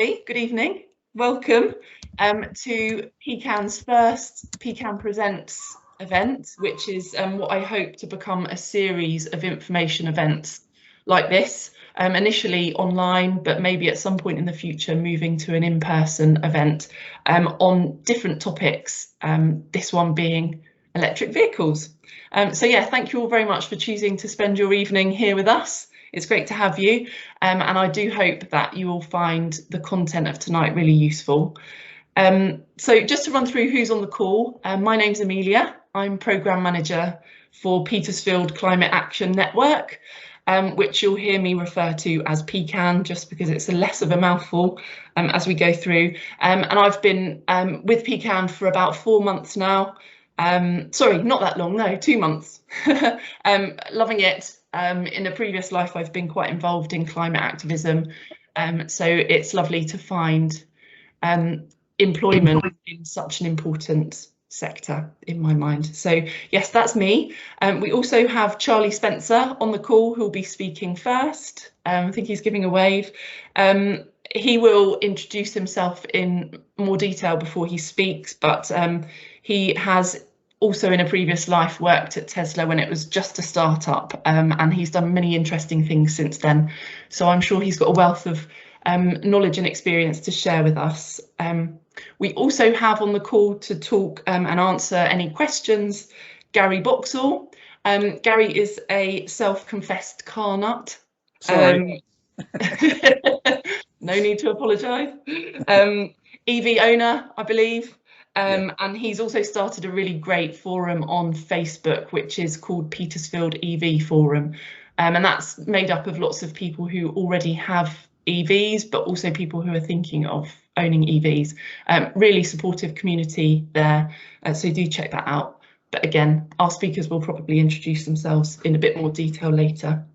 Good evening. Welcome to PCAN's first PCAN Presents event, which is what I hope to become a series of information events like this, initially online, but maybe at some point in the future moving to an in-person event on different topics, this one being electric vehicles. So yeah, thank you all very much for choosing to spend your evening here with us. It's great to have you, and I do hope that you will find the content of tonight really useful. So just to run through who's on the call, my name's Amelia. I'm Programme Manager for Petersfield Climate Action Network, which you'll hear me refer to as PCAN, just because it's less of a mouthful as we go through. And I've been with PCAN for about 4 months now. Sorry, not that long, no, 2 months. Loving it. In a previous life, I've been quite involved in climate activism, so it's lovely to find employment in such an important sector in my mind. So yes, that's me. We also have Charlie Spencer on the call, who'll be speaking first. I think he's giving a wave. He will introduce himself in more detail before he speaks, but he has also in a previous life worked at Tesla when it was just a startup, and he's done many interesting things since then. So I'm sure he's got a wealth of knowledge and experience to share with us. We also have on the call to talk and answer any questions Gary Boxall. Gary is a self-confessed car nut. Sorry. No need to apologise. EV owner, I believe. And he's also started a really great forum on Facebook, which is called Petersfield EV Forum. And that's made up of lots of people who already have EVs, but also people who are thinking of owning EVs. Really supportive community there, so do check that out. But again, our speakers will probably introduce themselves in a bit more detail later.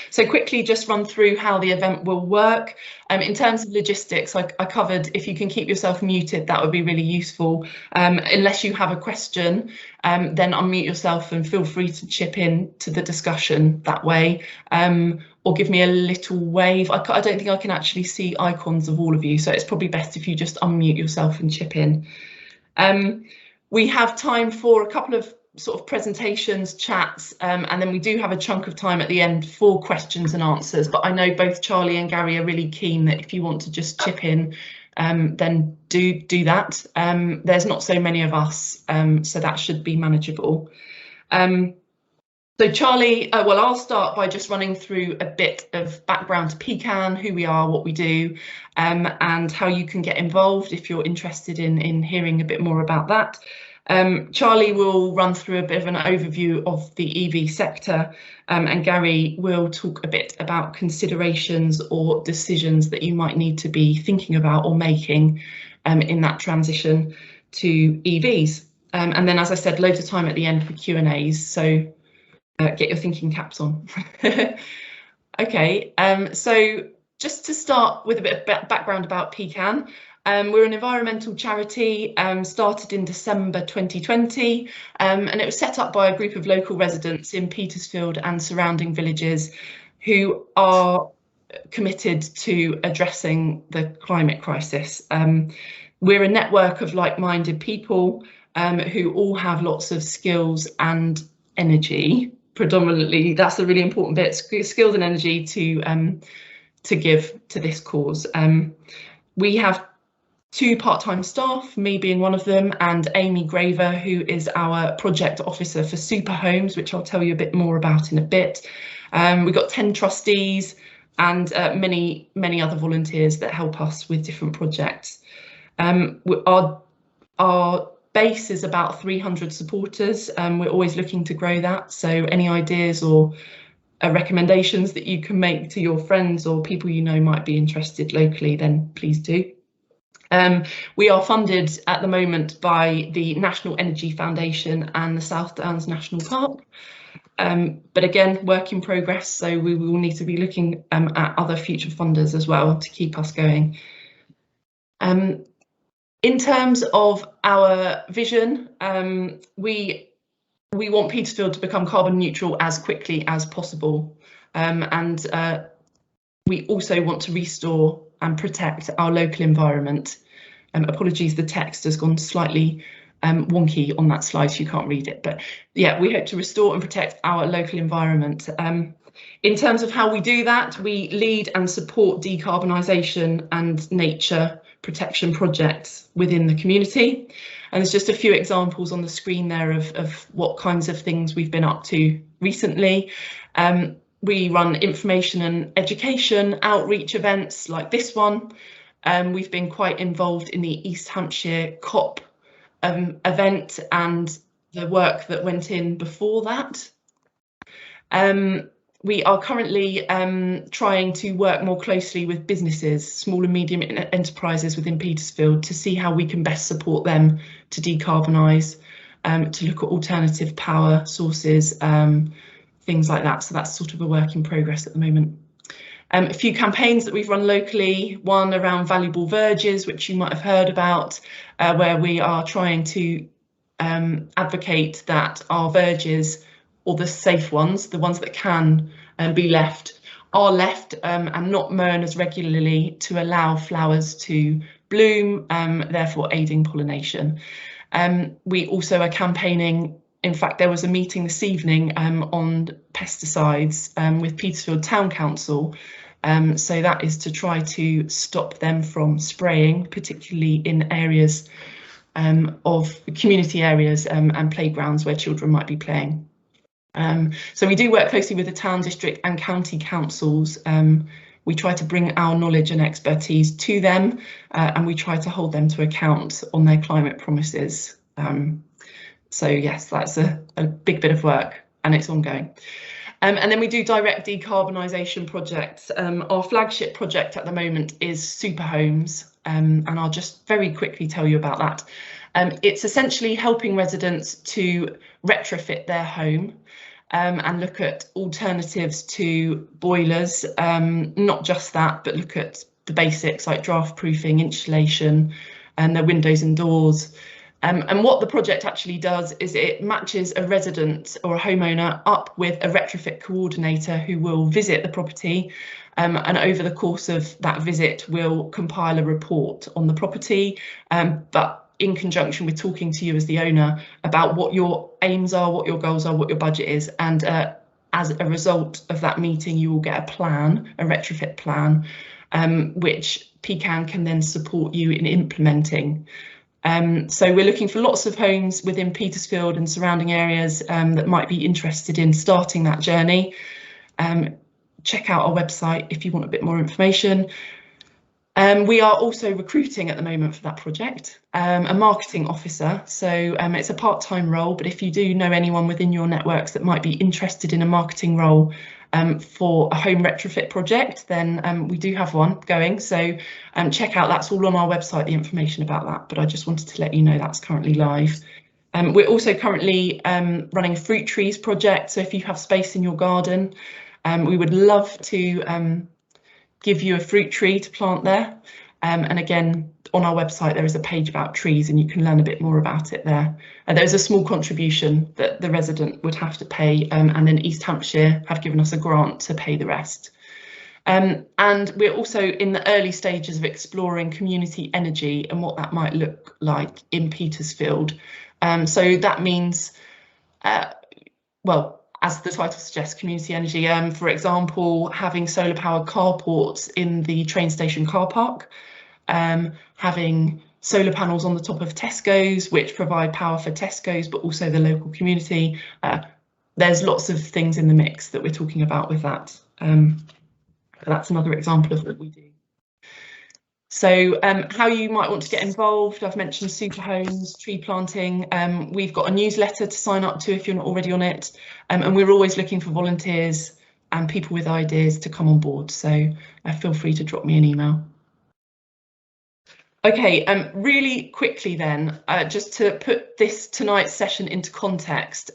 So quickly just run through how the event will work. In terms of logistics, I covered if you can keep yourself muted, that would be really useful. Unless you have a question, then unmute yourself and feel free to chip in to the discussion that way, or give me a little wave. I don't think I can actually see icons of all of you, so it's probably best if you just unmute yourself and chip in. We have time for a couple of sort of presentations, chats, and then we do have a chunk of time at the end for questions and answers. But I know both Charlie and Gary are really keen that if you want to just chip in, then do that. There's not so many of us, so that should be manageable. So Charlie, well, I'll start by just running through a bit of background to PCAN, who we are, what we do, and how you can get involved if you're interested in hearing a bit more about that. Charlie will run through a bit of an overview of the EV sector, and Gary will talk a bit about considerations or decisions that you might need to be thinking about or making in that transition to EVs. And then, as I said, loads of time at the end for Q&As, so get your thinking caps on. Okay, so just to start with a bit of background about PCAN. We're an environmental charity, started in December 2020, and it was set up by a group of local residents in Petersfield and surrounding villages who are committed to addressing the climate crisis. We're a network of like-minded people who all have lots of skills and energy. Predominantly, that's the really important bit, skills and energy to give to this cause. We have 2 part-time staff, me being one of them, and Amy Graver, who is our project officer for Super Homes, which I'll tell you a bit more about in a bit. We've got 10 trustees and many other volunteers that help us with different projects. Our base is about 300 supporters. We're always looking to grow that, so any ideas or recommendations that you can make to your friends or people you know might be interested locally, then please do. We are funded at the moment by the National Energy Foundation and the South Downs National Park. But again, work in progress, so we will need to be looking at other future funders as well to keep us going. In terms of our vision, we want Petersfield to become carbon neutral as quickly as possible, and we also want to restore and protect our local environment. Apologies, the text has gone slightly wonky on that slide, so you can't read it. But yeah, we hope to restore and protect our local environment. In terms of how we do that, we lead and support decarbonisation and nature protection projects within the community. And there's just a few examples on the screen there of what kinds of things we've been up to recently. We run information and education outreach events like this one. We've been quite involved in the East Hampshire COP event and the work that went in before that. We are currently trying to work more closely with businesses, small and medium enterprises within Petersfield, to see how we can best support them to decarbonise, to look at alternative power sources, things like that. So that's sort of a work in progress at the moment. A few campaigns that we've run locally, one around valuable verges, which you might have heard about, where we are trying to advocate that our verges, or the safe ones, the ones that can be left, are left and not mown as regularly to allow flowers to bloom, therefore aiding pollination. We also are campaigning. In fact, there was a meeting this evening on pesticides with Petersfield Town Council. So that is to try to stop them from spraying, particularly in areas of community areas and playgrounds where children might be playing. So we do work closely with the town, district and county councils. We try to bring our knowledge and expertise to them, and we try to hold them to account on their climate promises. So yes, that's a big bit of work, and it's ongoing. And then we do direct decarbonisation projects. Our flagship project at the moment is Super Homes, and I'll just very quickly tell you about that. It's essentially helping residents to retrofit their home and look at alternatives to boilers, not just that, but look at the basics like draft proofing, insulation, and their windows and doors. And what the project actually does is it matches a resident or a homeowner up with a retrofit coordinator who will visit the property, and over the course of that visit will compile a report on the property, but in conjunction with talking to you as the owner about what your aims are, what your goals are, what your budget is, and as a result of that meeting you will get a plan, a retrofit plan, which PCAN can then support you in implementing. So we're looking for lots of homes within Petersfield and surrounding areas that might be interested in starting that journey. Check out our website if you want a bit more information. We are also recruiting at the moment for that project, a marketing officer. So it's a part-time role, but if you do know anyone within your networks that might be interested in a marketing role for a home retrofit project, then we do have one going. So check out, that's all on our website, the information about that. But I just wanted to let you know that's currently live. We're also currently running a fruit trees project. So if you have space in your garden, we would love to give you a fruit tree to plant there. And again, on our website, there is a page about trees and you can learn a bit more about it there. There's a small contribution that the resident would have to pay, and then East Hampshire have given us a grant to pay the rest. And we're also in the early stages of exploring community energy and what that might look like in Petersfield. So that means, well, as the title suggests, community energy, for example, having solar powered carports in the train station car park, having solar panels on the top of Tesco's, which provide power for Tesco's, but also the local community. There's lots of things in the mix that we're talking about with that. But that's another example of what we do. So how you might want to get involved, I've mentioned Super Homes, tree planting. We've got a newsletter to sign up to if you're not already on it. And we're always looking for volunteers and people with ideas to come on board. So feel free to drop me an email. OK, really quickly then, just to put tonight's session into context,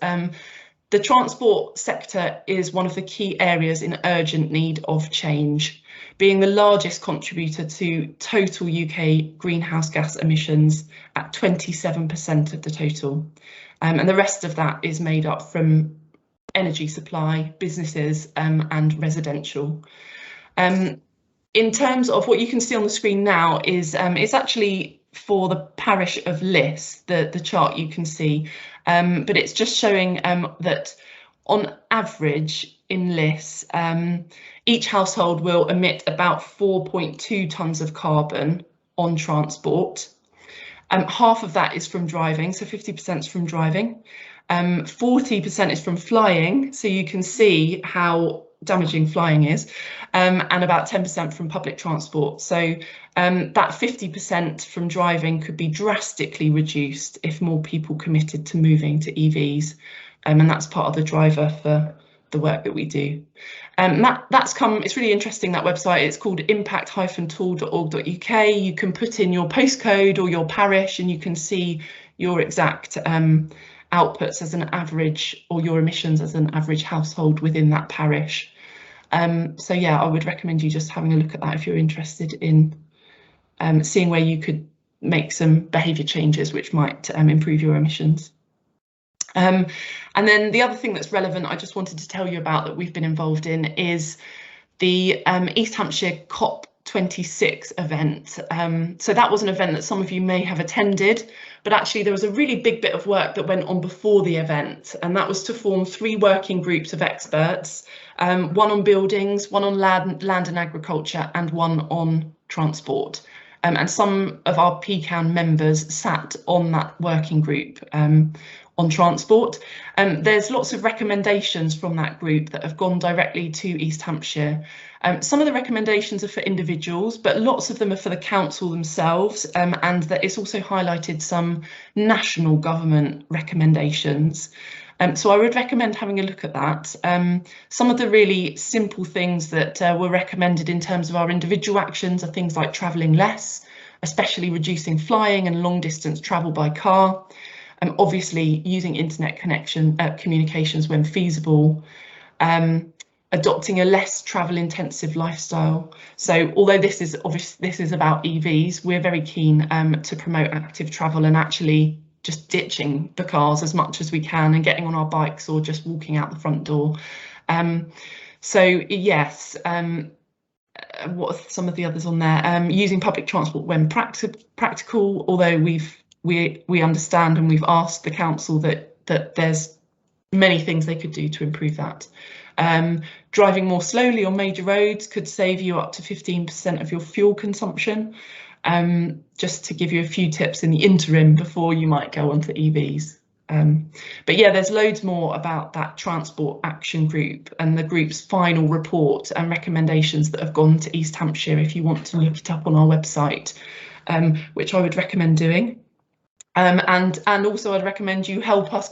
the transport sector is one of the key areas in urgent need of change, being the largest contributor to total UK greenhouse gas emissions at 27% of the total. And the rest of that is made up from energy supply, businesses and residential. in terms of what you can see on the screen now is it's actually for the parish of Liss, the chart you can see, but it's just showing that on average in Liss, each household will emit about 4.2 tonnes of carbon on transport. Half of that is from driving, so 50% is from driving. 40% is from flying, so you can see how damaging flying is, and about 10% from public transport. So that 50% from driving could be drastically reduced if more people committed to moving to EVs, and that's part of the driver for the work that we do. It's really interesting, that website. It's called impact-tool.org.uk. You can put in your postcode or your parish and you can see your exact outputs as an average, or your emissions as an average household within that parish. So yeah, I would recommend you just having a look at that if you're interested in seeing where you could make some behaviour changes which might improve your emissions. And then the other thing that's relevant, I just wanted to tell you about, that we've been involved in, is the East Hampshire COP26 event. So that was an event that some of you may have attended, but actually there was a really big bit of work that went on before the event, and that was to form 3 working groups of experts, one on buildings, one on land and agriculture, and one on transport. And some of our PCAN members sat on that working group on transport. There's lots of recommendations from that group that have gone directly to East Hampshire. Some of the recommendations are for individuals, but lots of them are for the council themselves, and that it's also highlighted some national government recommendations. So I would recommend having a look at that. Some of the really simple things that were recommended in terms of our individual actions are things like travelling less, especially reducing flying and long distance travel by car. Obviously using internet communications when feasible, adopting a less travel intensive lifestyle. So although this is about EVs, we're very keen to promote active travel and actually just ditching the cars as much as we can and getting on our bikes or just walking out the front door. So yes, what are some of the others on there? Using public transport when practical, although we understand and we've asked the council that there's many things they could do to improve that. Driving more slowly on major roads could save you up to 15% of your fuel consumption. Just to give you a few tips in the interim before you might go on to EVs. But yeah, there's loads more about that transport action group and the group's final report and recommendations that have gone to East Hampshire if you want to look it up on our website, which I would recommend doing. And also I'd recommend you help us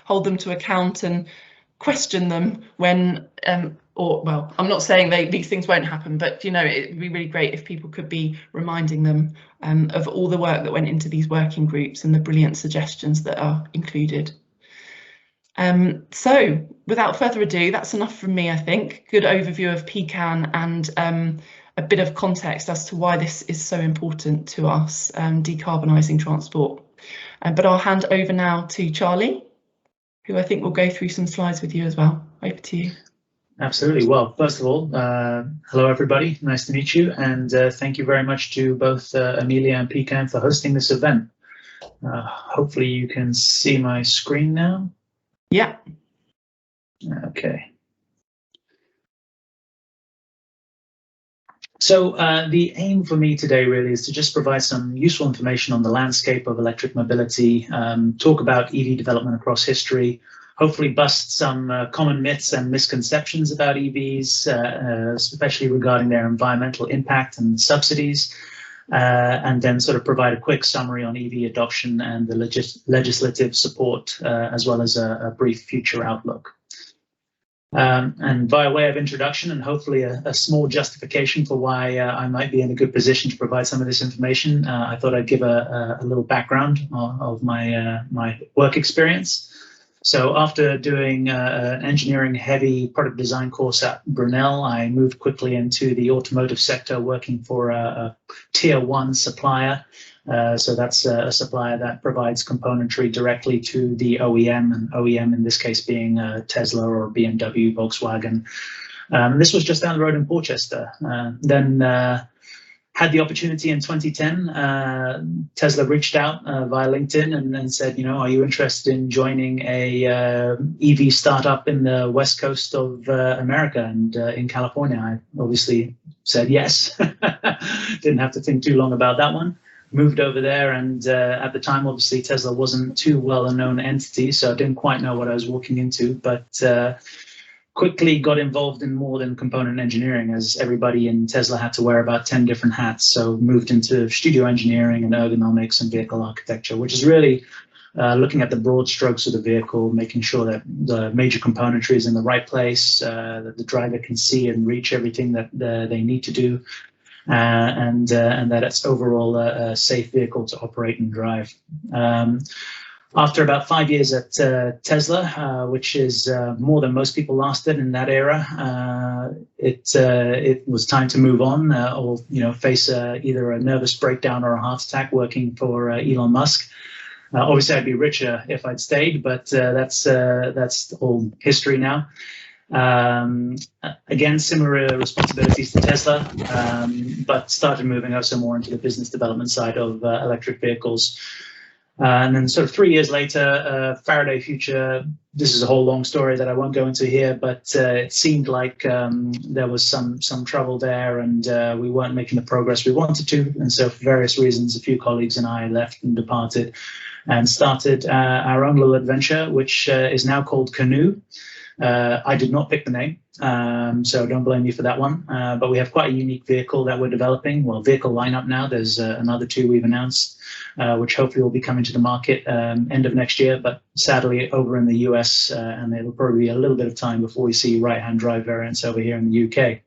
hold them to account and question them when, well, I'm not saying these things won't happen, but you know, it'd be really great if people could be reminding them of all the work that went into these working groups and the brilliant suggestions that are included. So without further ado, that's enough from me, I think. Good overview of PCAN and a bit of context as to why this is so important to us, decarbonising transport. But I'll hand over now to Charlie, who I think will go through some slides with you as well. Over to you. Absolutely. Well, first of all, hello everybody, nice to meet you, and thank you very much to both Amelia and PCAN for hosting this event. Hopefully you can see my screen now. Yeah. Okay. So the aim for me today really is to just provide some useful information on the landscape of electric mobility, talk about EV development across history, hopefully bust some common myths and misconceptions about EVs, especially regarding their environmental impact and subsidies, and then sort of provide a quick summary on EV adoption and the legislative support, as well as a brief future outlook. And by way of introduction and hopefully a small justification for why I might be in a good position to provide some of this information, I thought I'd give a little background of my work experience. So after doing an engineering heavy product design course at Brunel, I moved quickly into the automotive sector working for a tier 1 supplier. So that's a supplier that provides componentry directly to the OEM, and OEM in this case being Tesla or BMW, Volkswagen. This was just down the road in Portchester. Then had the opportunity in 2010. Tesla reached out via LinkedIn and said, are you interested in joining a EV startup in the west coast of America and in California? I obviously said yes. Didn't have to think too long about that one. Moved over there, and at the time, obviously, Tesla wasn't too well a known entity, so I didn't quite know what I was walking into, but quickly got involved in more than component engineering, as everybody in Tesla had to wear about 10 different hats. So moved into studio engineering and ergonomics and vehicle architecture, which is really looking at the broad strokes of the vehicle, making sure that the major componentry is in the right place, that the driver can see and reach everything that they need to do, and that it's overall a safe vehicle to operate and drive. After about 5 years at Tesla, which is more than most people lasted in that era, it was time to move on, or face either a nervous breakdown or a heart attack working for Elon Musk. Obviously, I'd be richer if I'd stayed, but that's all history now. Again, similar responsibilities to Tesla, but started moving also more into the business development side of electric vehicles. And then sort of 3 years later, Faraday Future, this is a whole long story that I won't go into here, but it seemed like there was some trouble there, and we weren't making the progress we wanted to. And so for various reasons, a few colleagues and I left and departed and started our own little adventure, which is now called Canoo. I did not pick the name, so don't blame me for that one. But we have quite a unique vehicle that we're developing. Well, vehicle lineup now. There's another two we've announced, which hopefully will be coming to the market end of next year. But sadly, over in the US, and it'll probably be a little bit of time before we see right-hand drive variants over here in the UK.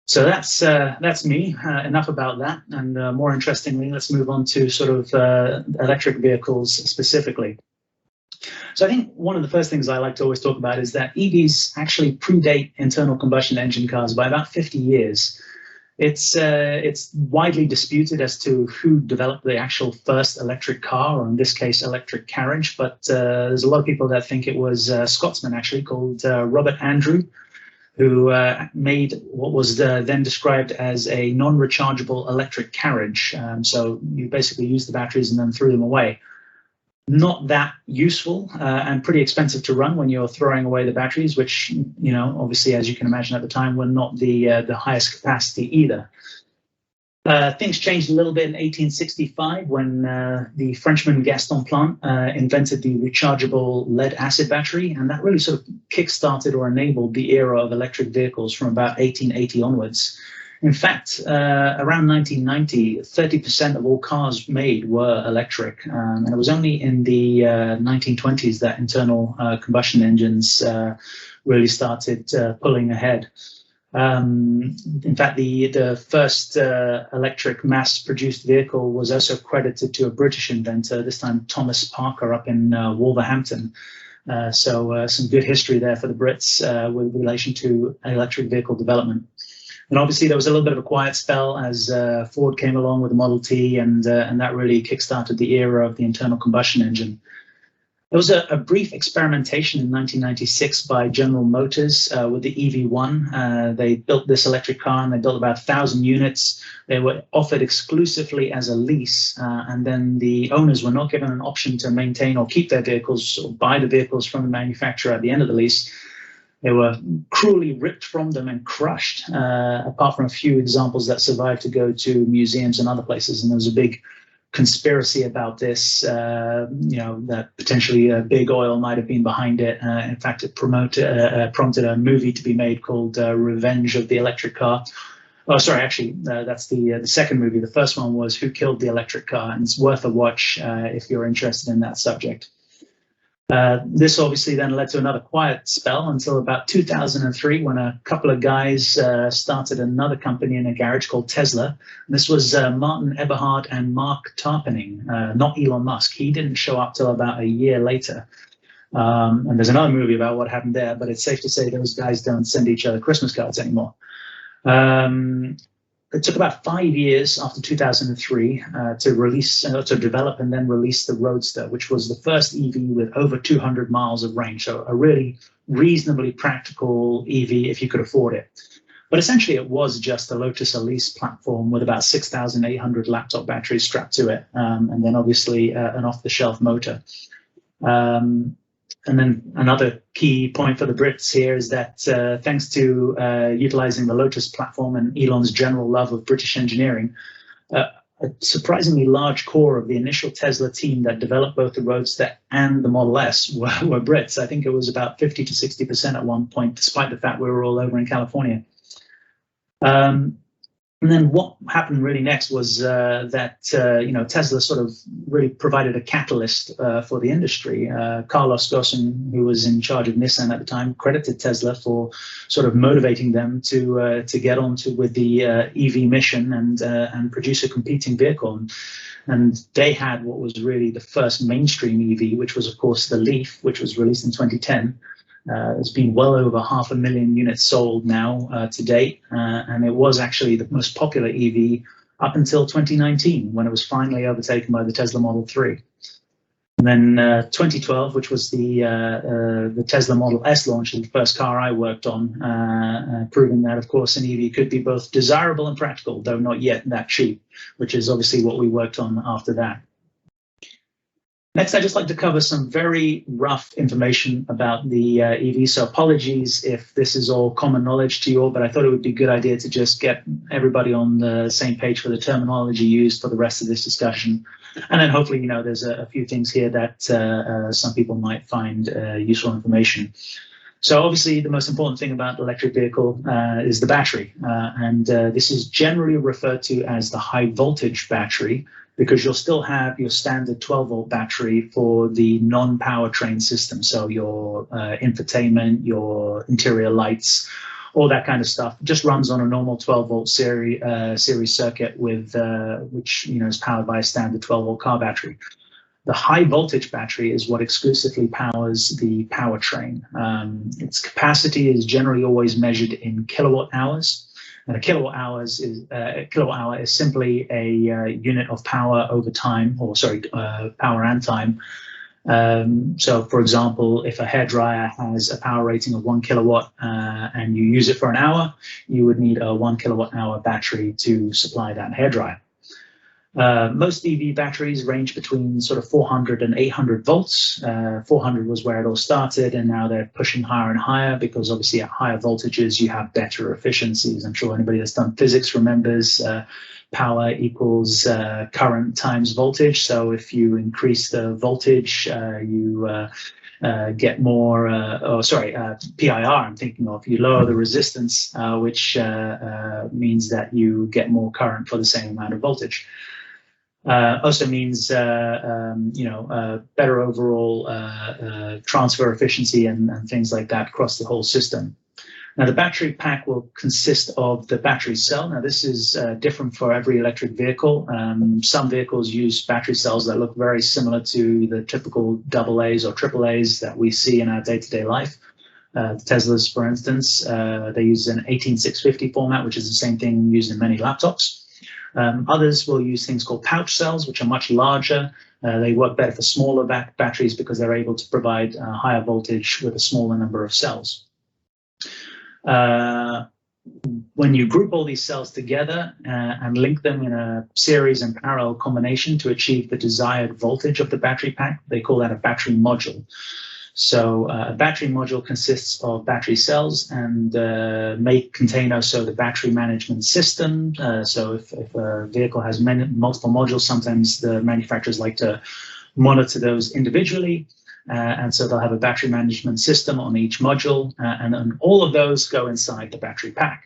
So that's me. Enough about that. And more interestingly, let's move on to sort of electric vehicles specifically. So I think one of the first things I like to always talk about is that EVs actually predate internal combustion engine cars by about 50 years. It's widely disputed as to who developed the actual first electric car, or in this case, electric carriage. But there's a lot of people that think it was a Scotsman actually called Robert Andrew, who made what was then described as a non-rechargeable electric carriage. So you basically use the batteries and then threw them away. Not that useful and pretty expensive to run when you're throwing away the batteries, which, obviously, as you can imagine at the time, were not the highest capacity either. Things changed a little bit in 1865 when the Frenchman Gaston Plante invented the rechargeable lead-acid battery, and that really sort of kick-started or enabled the era of electric vehicles from about 1880 onwards. In fact, around 1990, 30% of all cars made were electric, and it was only in the 1920s that internal combustion engines really started pulling ahead. In fact, the first electric mass-produced vehicle was also credited to a British inventor, this time Thomas Parker up in Wolverhampton. So some good history there for the Brits with relation to electric vehicle development. And obviously, there was a little bit of a quiet spell as Ford came along with the Model T, and that really kickstarted the era of the internal combustion engine. There was a brief experimentation in 1996 by General Motors with the EV1. They built this electric car, and they built about 1,000 units. They were offered exclusively as a lease, and then the owners were not given an option to maintain or keep their vehicles or buy the vehicles from the manufacturer at the end of the lease. They were cruelly ripped from them and crushed, apart from a few examples that survived to go to museums and other places. And there was a big conspiracy about this, that potentially big oil might have been behind it. In fact, it prompted a movie to be made called Revenge of the Electric Car. Oh, sorry, actually, that's the second movie. The first one was Who Killed the Electric Car? And it's worth a watch if you're interested in that subject. This obviously then led to another quiet spell until about 2003, when a couple of guys started another company in a garage called Tesla. And this was Martin Eberhard and Mark Tarpenning, not Elon Musk. He didn't show up till about a year later. And there's another movie about what happened there, but it's safe to say those guys don't send each other Christmas cards anymore. It took about 5 years after 2003 to develop and then release the Roadster, which was the first EV with over 200 miles of range. So a really reasonably practical EV if you could afford it. But essentially, it was just a Lotus Elise platform with about 6,800 laptop batteries strapped to it, and then obviously an off-the-shelf motor. And then another key point for the Brits here is that thanks to utilizing the Lotus platform and Elon's general love of British engineering, a surprisingly large core of the initial Tesla team that developed both the Roadster and the Model S were Brits. I think it was about 50 to 60% at one point, despite the fact we were all over in California. And then what happened really next was that Tesla sort of really provided a catalyst for the industry. Carlos Ghosn, who was in charge of Nissan at the time, credited Tesla for sort of motivating them to get on with the EV mission and produce a competing vehicle. And they had what was really the first mainstream EV, which was, of course, the Leaf, which was released in 2010. It's been well over 500,000 units sold now to date, and it was actually the most popular EV up until 2019, when it was finally overtaken by the Tesla Model 3. And then 2012, which was the Tesla Model S launch, the first car I worked on, proving that, of course, an EV could be both desirable and practical, though not yet that cheap, which is obviously what we worked on after that. Next, I'd just like to cover some very rough information about the EV. So apologies if this is all common knowledge to you all, but I thought it would be a good idea to just get everybody on the same page for the terminology used for the rest of this discussion. And then hopefully, there's a few things here that some people might find useful information. So obviously, the most important thing about the electric vehicle is the battery. And this is generally referred to as the high voltage battery, because you'll still have your standard 12-volt battery for the non-powertrain system. So your infotainment, your interior lights, all that kind of stuff just runs on a normal 12-volt series circuit with which is powered by a standard 12-volt car battery. The high voltage battery is what exclusively powers the powertrain. Its capacity is generally always measured in kilowatt hours. And a kilowatt hour is simply a unit of power over time, power and time. So, for example, if a hairdryer has a power rating of 1 kilowatt and you use it for an hour, you would need a 1 kilowatt hour battery to supply that hairdryer. Most EV batteries range between sort of 400 and 800 volts. 400 was where it all started, and now they're pushing higher and higher because obviously at higher voltages you have better efficiencies. I'm sure anybody that's done physics remembers power equals current times voltage. So if you increase the voltage, you get more, PIR I'm thinking of. You lower the resistance, which means that you get more current for the same amount of voltage. Also means better overall transfer efficiency and things like that across the whole system. Now, the battery pack will consist of the battery cell. Now, this is different for every electric vehicle. Some vehicles use battery cells that look very similar to the typical AA's or AAA's that we see in our day-to-day life. The Teslas, for instance, they use an 18650 format, which is the same thing used in many laptops. Others will use things called pouch cells, which are much larger. They work better for smaller batteries because they're able to provide higher voltage with a smaller number of cells. When you group all these cells together and link them in a series and parallel combination to achieve the desired voltage of the battery pack, they call that a battery module. So a battery module consists of battery cells and may contain also the battery management system. So if a vehicle has multiple modules, sometimes the manufacturers like to monitor those individually. And so they'll have a battery management system on each module, and all of those go inside the battery pack.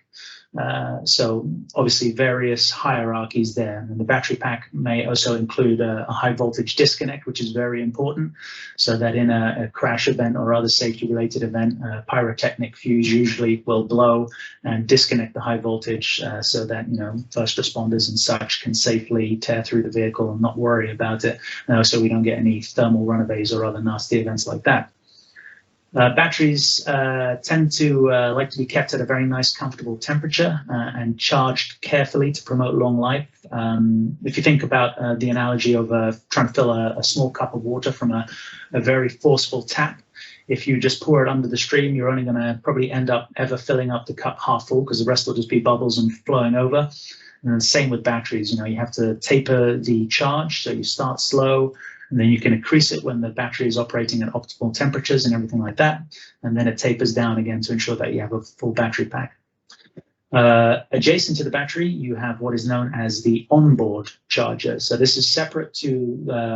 So obviously various hierarchies there. And the battery pack may also include a high voltage disconnect, which is very important, so that in a crash event or other safety related event, a pyrotechnic fuse usually will blow and disconnect the high voltage so that first responders and such can safely tear through the vehicle and not worry about it, so we don't get any thermal runaways or other nasty events like that. Batteries tend to like to be kept at a very nice, comfortable temperature and charged carefully to promote long life. If you think about the analogy of trying to fill a small cup of water from a very forceful tap, If you just pour it under the stream, you're only going to probably end up ever filling up the cup half full, because the rest will just be bubbles and flowing over. And then same with batteries, you have to taper the charge. So you start slow, and then you can increase it when the battery is operating at optimal temperatures and everything like that. And then it tapers down again to ensure that you have a full battery pack. Adjacent to the battery, you have what is known as the onboard charger. So this is separate to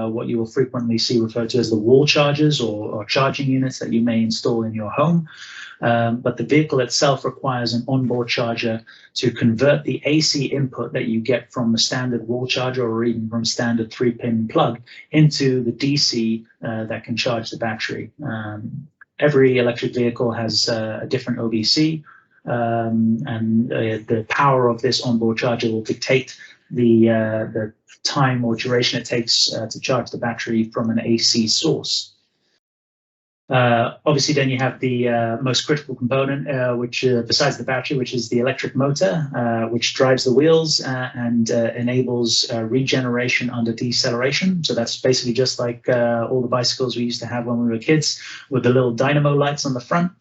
what you will frequently see referred to as the wall chargers or charging units that you may install in your home. But the vehicle itself requires an onboard charger to convert the AC input that you get from the standard wall charger or even from standard 3-pin plug into the DC that can charge the battery. Every electric vehicle has a different OBC. And the power of this onboard charger will dictate the time or duration it takes to charge the battery from an AC source. Obviously, then you have the most critical component, which besides the battery, which is the electric motor, which drives the wheels and enables regeneration under deceleration. So that's basically just like all the bicycles we used to have when we were kids, with the little dynamo lights on the front.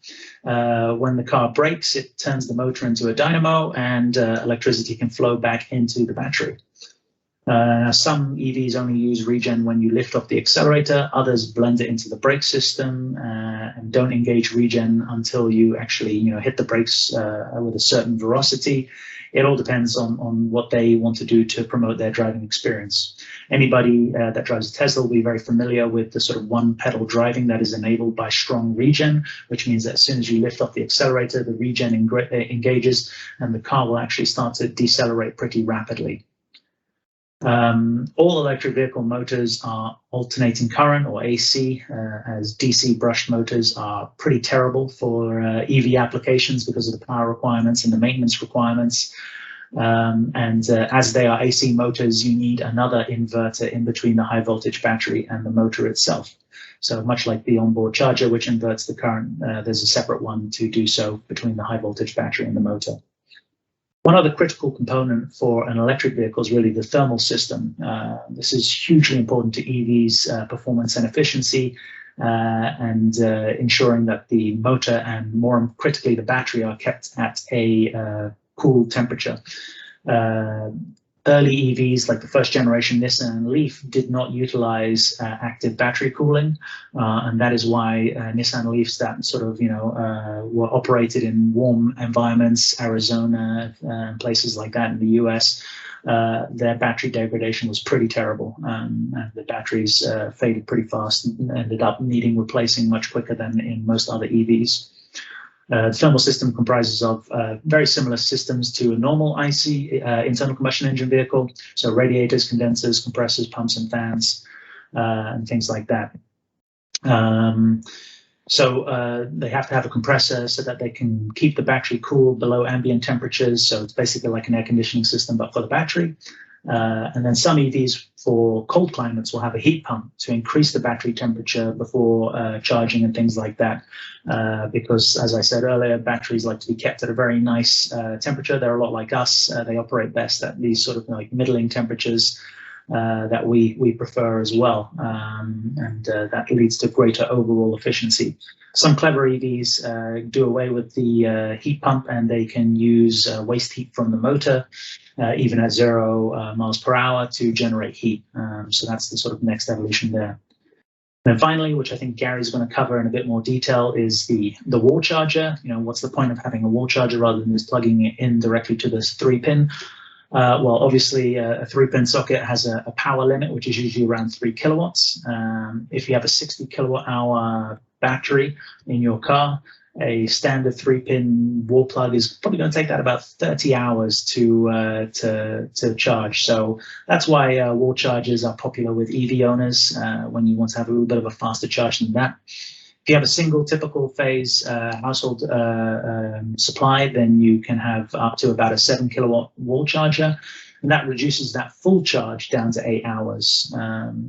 When the car brakes, it turns the motor into a dynamo, and electricity can flow back into the battery. Some EVs only use regen when you lift off the accelerator. Others blend it into the brake system and don't engage regen until you actually, hit the brakes with a certain velocity. It all depends on what they want to do to promote their driving experience. Anybody that drives a Tesla will be very familiar with the sort of one-pedal driving that is enabled by strong regen, which means that as soon as you lift off the accelerator, the regen engages and the car will actually start to decelerate pretty rapidly. All electric vehicle motors are alternating current or AC, as DC brushed motors are pretty terrible for EV applications because of the power requirements and the maintenance requirements. As they are AC motors, you need another inverter in between the high voltage battery and the motor itself. So much like the onboard charger, which inverts the current, there's a separate one to do so between the high voltage battery and the motor. One other critical component for an electric vehicle is really the thermal system. This is hugely important to EVs' performance and efficiency, and ensuring that the motor and more critically the battery are kept at a cool temperature. Early EVs, like the first generation Nissan and Leaf, did not utilize active battery cooling, and that is why Nissan Leafs that sort of were operated in warm environments, Arizona, places like that in the US. Their battery degradation was pretty terrible, and the batteries faded pretty fast and ended up needing replacing much quicker than in most other EVs. The thermal system comprises of very similar systems to a normal IC, internal combustion engine vehicle, so radiators, condensers, compressors, pumps and fans, and things like that. So they have to have a compressor so that they can keep the battery cool below ambient temperatures, so it's basically like an air conditioning system but for the battery. And then some EVs for cold climates will have a heat pump to increase the battery temperature before charging and things like that. Because, as I said earlier, batteries like to be kept at a very nice temperature. They're a lot like us. They operate best at these sort of like middling temperatures that we prefer as well. And that leads to greater overall efficiency. Some clever EVs do away with the heat pump, and they can use waste heat from the motor, even at 0 miles per hour, to generate heat. So that's the sort of next evolution there. Then finally, which I think Gary's going to cover in a bit more detail, is the wall charger. What's the point of having a wall charger rather than just plugging it in directly to this 3-pin? Well, obviously, a 3-pin socket has a power limit, which is usually around 3 kilowatts. If you have a 60 kilowatt hour battery in your car, a standard 3-pin wall plug is probably going to take that about 30 hours to charge. So that's why wall chargers are popular with EV owners when you want to have a little bit of a faster charge than that. If you have a single typical phase household supply, then you can have up to about a 7 kilowatt wall charger, and that reduces that full charge down to 8 hours.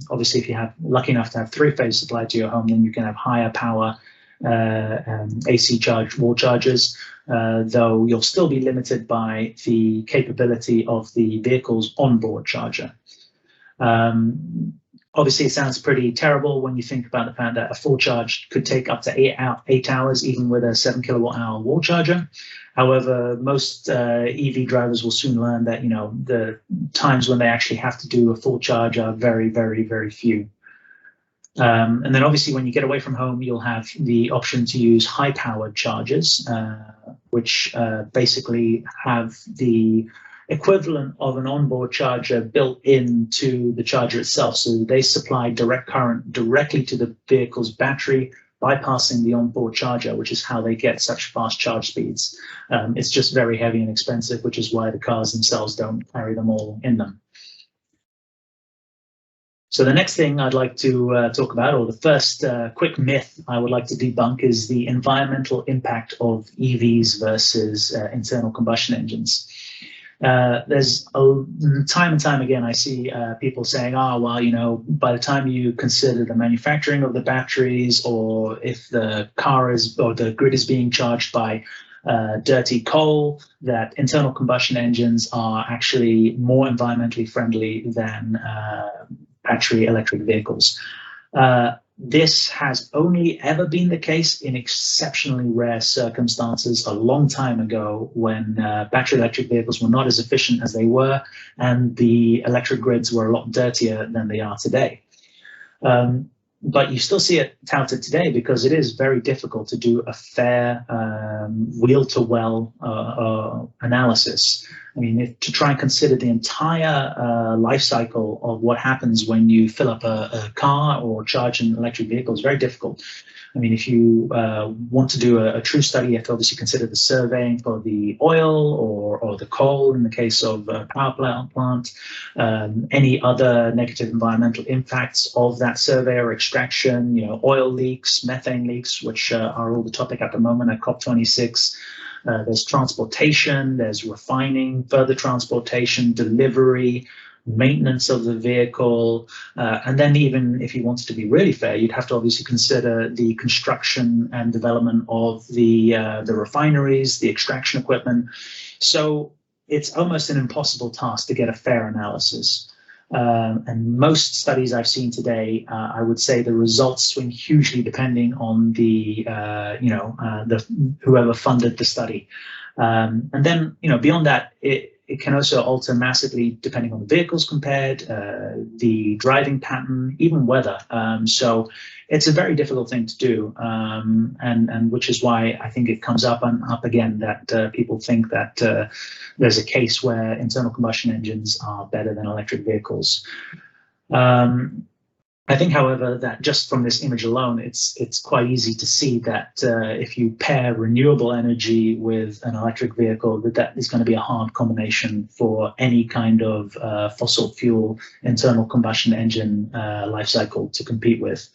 Obviously, if you have lucky enough to have 3-phase supply to your home, then you can have higher power AC charge wall chargers, though you'll still be limited by the capability of the vehicle's onboard charger. Obviously, it sounds pretty terrible when you think about the fact that a full charge could take up to 8 hours, even with a 7 kilowatt-hour wall charger. However, most EV drivers will soon learn that, you know, the times when they actually have to do a full charge are very, very, very few. And then obviously when you get away from home, you'll have the option to use high-powered chargers, which basically have the equivalent of an onboard charger built into the charger itself. So they supply direct current directly to the vehicle's battery, bypassing the onboard charger, which is how they get such fast charge speeds. It's just very heavy and expensive, which is why the cars themselves don't carry them all in them. So the next thing I'd like to talk about, or the first quick myth I would like to debunk, is the environmental impact of EVs versus internal combustion engines. There's time and time again, I see people saying, oh, well, you know, by the time you consider the manufacturing of the batteries, or if the car is, or the grid is being charged by dirty coal, that internal combustion engines are actually more environmentally friendly than battery electric vehicles. This has only ever been the case in exceptionally rare circumstances a long time ago, when battery electric vehicles were not as efficient as they were, and the electric grids were a lot dirtier than they are today. But you still see it touted today because it is very difficult to do a fair wheel-to-well analysis. I mean, to try and consider the entire life cycle of what happens when you fill up a car or charge an electric vehicle is very difficult. I mean, if you want to do a true study, you have to obviously consider the surveying for the oil or the coal in the case of a power plant, any other negative environmental impacts of that survey or extraction, you know, oil leaks, methane leaks, which are all the topic at the moment at COP26. There's transportation, there's refining, further transportation, delivery, maintenance of the vehicle, and then even if you wanted to be really fair, you'd have to obviously consider the construction and development of the refineries, the extraction equipment. So it's almost an impossible task to get a fair analysis. And most studies I've seen today, I would say the results swing hugely depending on the whoever funded the study. And then, you know, beyond that, it can also alter massively depending on the vehicles compared, the driving pattern, even weather. So it's a very difficult thing to do, and which is why I think it comes up and up again that people think that there's a case where internal combustion engines are better than electric vehicles. I think, however, that just from this image alone, it's quite easy to see that if you pair renewable energy with an electric vehicle, that is going to be a hard combination for any kind of fossil fuel internal combustion engine life cycle to compete with.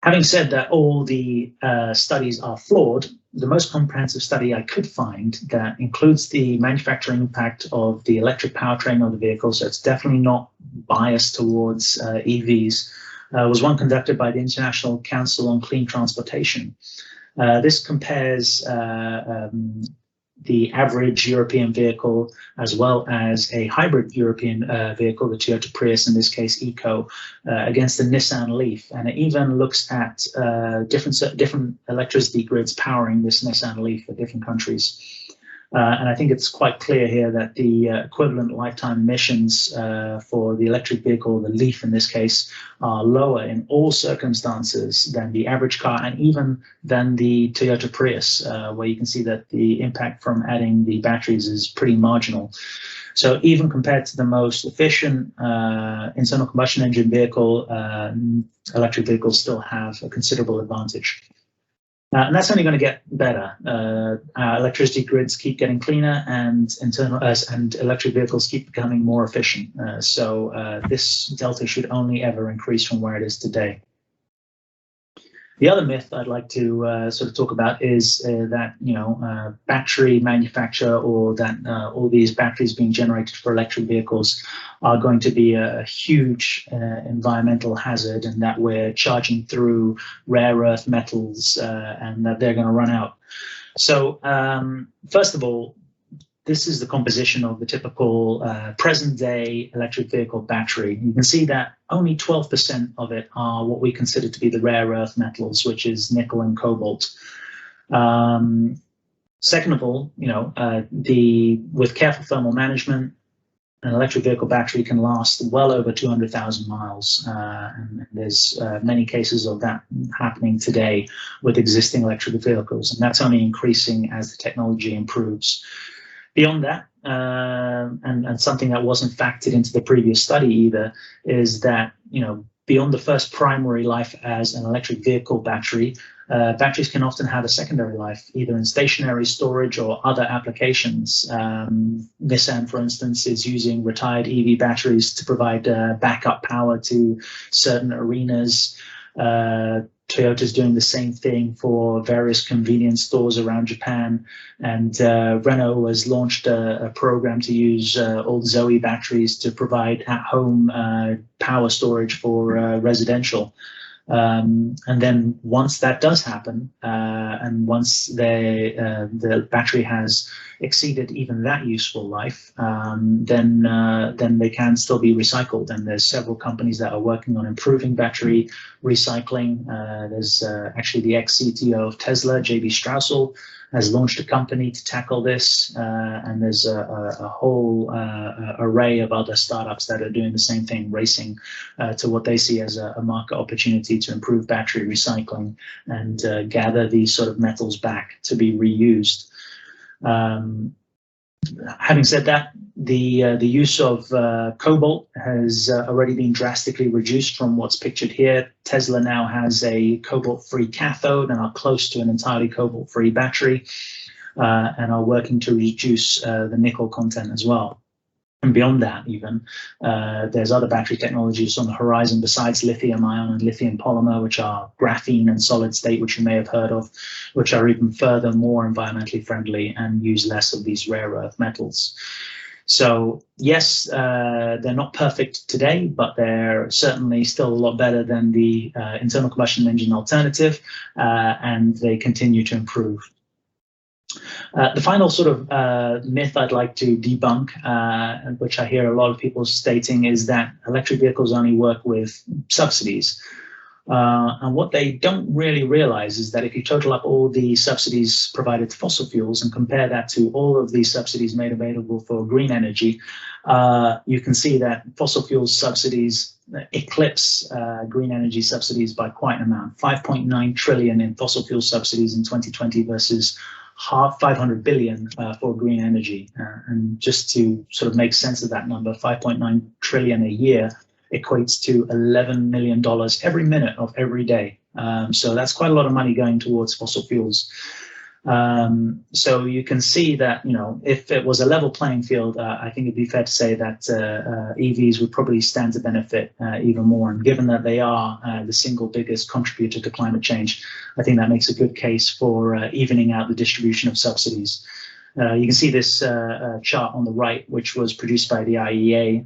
Having said that, all the studies are flawed, the most comprehensive study I could find that includes the manufacturing impact of the electric powertrain of the vehicle, so it's definitely not biased towards EVs, was one conducted by the International Council on Clean Transportation. This compares the average European vehicle as well as a hybrid European vehicle, the Toyota Prius, in this case Eco, against the Nissan Leaf. And it even looks at different electricity grids powering this Nissan Leaf for different countries. And I think it's quite clear here that the equivalent lifetime emissions for the electric vehicle, the Leaf in this case, are lower in all circumstances than the average car and even than the Toyota Prius, where you can see that the impact from adding the batteries is pretty marginal. So even compared to the most efficient internal combustion engine vehicle, electric vehicles still have a considerable advantage. And that's only going to get better. Electricity grids keep getting cleaner, and electric vehicles keep becoming more efficient. So this delta should only ever increase from where it is today. The other myth I'd like to sort of talk about is that battery manufacture, or that all these batteries being generated for electric vehicles are going to be a huge environmental hazard, and that we're charging through rare earth metals and that they're going to run out. So first of all, this is the composition of the typical present-day electric vehicle battery. You can see that only 12% of it are what we consider to be the rare earth metals, which is nickel and cobalt. Second of all, with careful thermal management, an electric vehicle battery can last well over 200,000 miles, and there's many cases of that happening today with existing electric vehicles, and that's only increasing as the technology improves. Beyond that, and something that wasn't factored into the previous study either, is that beyond the first primary life as an electric vehicle battery, batteries can often have a secondary life, either in stationary storage or other applications. Nissan, for instance, is using retired EV batteries to provide backup power to certain arenas. Toyota's doing the same thing for various convenience stores around Japan, and Renault has launched a program to use old Zoe batteries to provide at-home power storage for residential. And then once that does happen, and once the battery has exceeded even that useful life, then they can still be recycled. And there's several companies that are working on improving battery recycling. There's actually the ex-CTO of Tesla, J.B. Strausel, has launched a company to tackle this, and there's a whole array of other startups that are doing the same thing, racing to what they see as a market opportunity to improve battery recycling and gather these sort of metals back to be reused. Having said that, the use of cobalt has already been drastically reduced from what's pictured here. Tesla now has a cobalt-free cathode and are close to an entirely cobalt-free battery, and are working to reduce the nickel content as well. And beyond that, even, there's other battery technologies on the horizon besides lithium-ion and lithium polymer, which are graphene and solid state, which you may have heard of, which are even further more environmentally friendly and use less of these rare earth metals. So yes, they're not perfect today, but they're certainly still a lot better than the internal combustion engine alternative, and they continue to improve. The final sort of myth I'd like to debunk, which I hear a lot of people stating, is that electric vehicles only work with subsidies. And what they don't really realize is that if you total up all the subsidies provided to fossil fuels and compare that to all of these subsidies made available for green energy, you can see that fossil fuel subsidies eclipse green energy subsidies by quite an amount. 5.9 trillion in fossil fuel subsidies in 2020 versus 500 billion for green energy. And just to sort of make sense of that number, 5.9 trillion a year equates to $11 million every minute of every day. So that's quite a lot of money going towards fossil fuels. So you can see that, if it was a level playing field, I think it'd be fair to say that EVs would probably stand to benefit even more. And given that they are the single biggest contributor to climate change, I think that makes a good case for evening out the distribution of subsidies. You can see this chart on the right, which was produced by the IEA,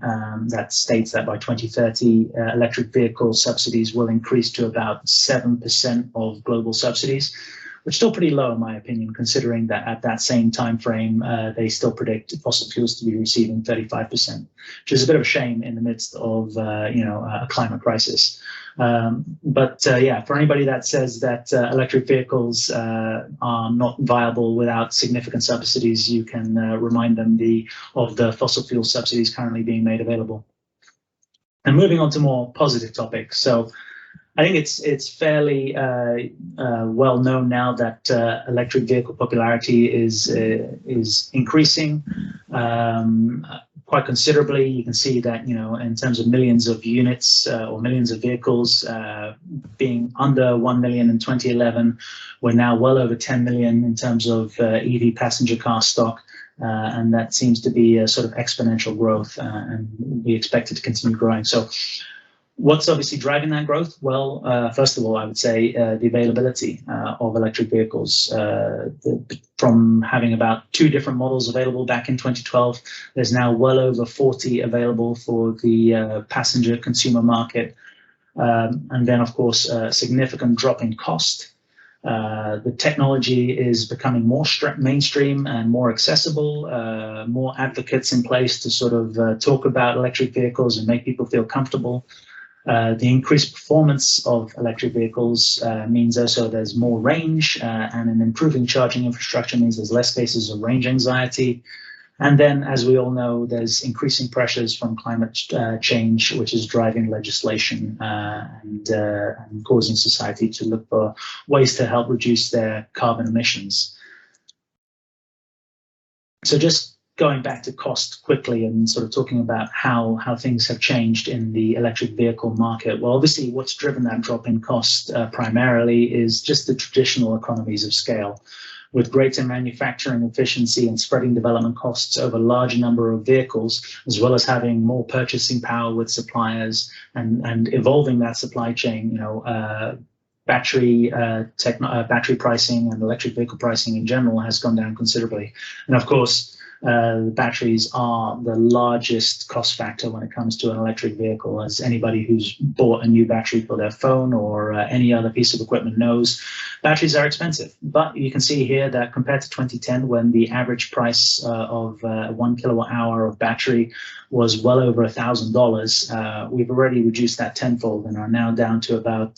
that states that by 2030, electric vehicle subsidies will increase to about 7% of global subsidies, which is still pretty low in my opinion, considering that at that same time frame, they still predict fossil fuels to be receiving 35%, which is a bit of a shame in the midst of a climate crisis. Yeah, for anybody that says that electric vehicles are not viable without significant subsidies, you can remind them of the fossil fuel subsidies currently being made available. And moving on to more positive topics. So I think it's fairly well known now that electric vehicle popularity is increasing quite considerably. You can see that, in terms of millions of units or millions of vehicles being under 1 million in 2011, we're now well over 10 million in terms of EV passenger car stock. And that seems to be a sort of exponential growth, and we expect it to continue growing. So what's obviously driving that growth? Well, first of all, I would say the availability of electric vehicles. From having about 2 different models available back in 2012, there's now well over 40 available for the passenger consumer market. And then, of course, a significant drop in cost. The technology is becoming more mainstream and more accessible, more advocates in place to sort of talk about electric vehicles and make people feel comfortable. The increased performance of electric vehicles means also there's more range, and an improving charging infrastructure means there's less cases of range anxiety. And then, as we all know, there's increasing pressures from climate change, which is driving legislation and causing society to look for ways to help reduce their carbon emissions. So just going back to cost quickly and sort of talking about how things have changed in the electric vehicle market. Well, obviously, what's driven that drop in cost primarily is just the traditional economies of scale. With greater manufacturing efficiency and spreading development costs over a large number of vehicles, as well as having more purchasing power with suppliers and evolving that supply chain, battery pricing and electric vehicle pricing in general has gone down considerably. And of course, the batteries are the largest cost factor when it comes to an electric vehicle, as anybody who's bought a new battery for their phone or any other piece of equipment knows. Batteries are expensive, but you can see here that compared to 2010, when the average price of 1 kilowatt hour of battery was well over $1,000, we've already reduced that tenfold and are now down to about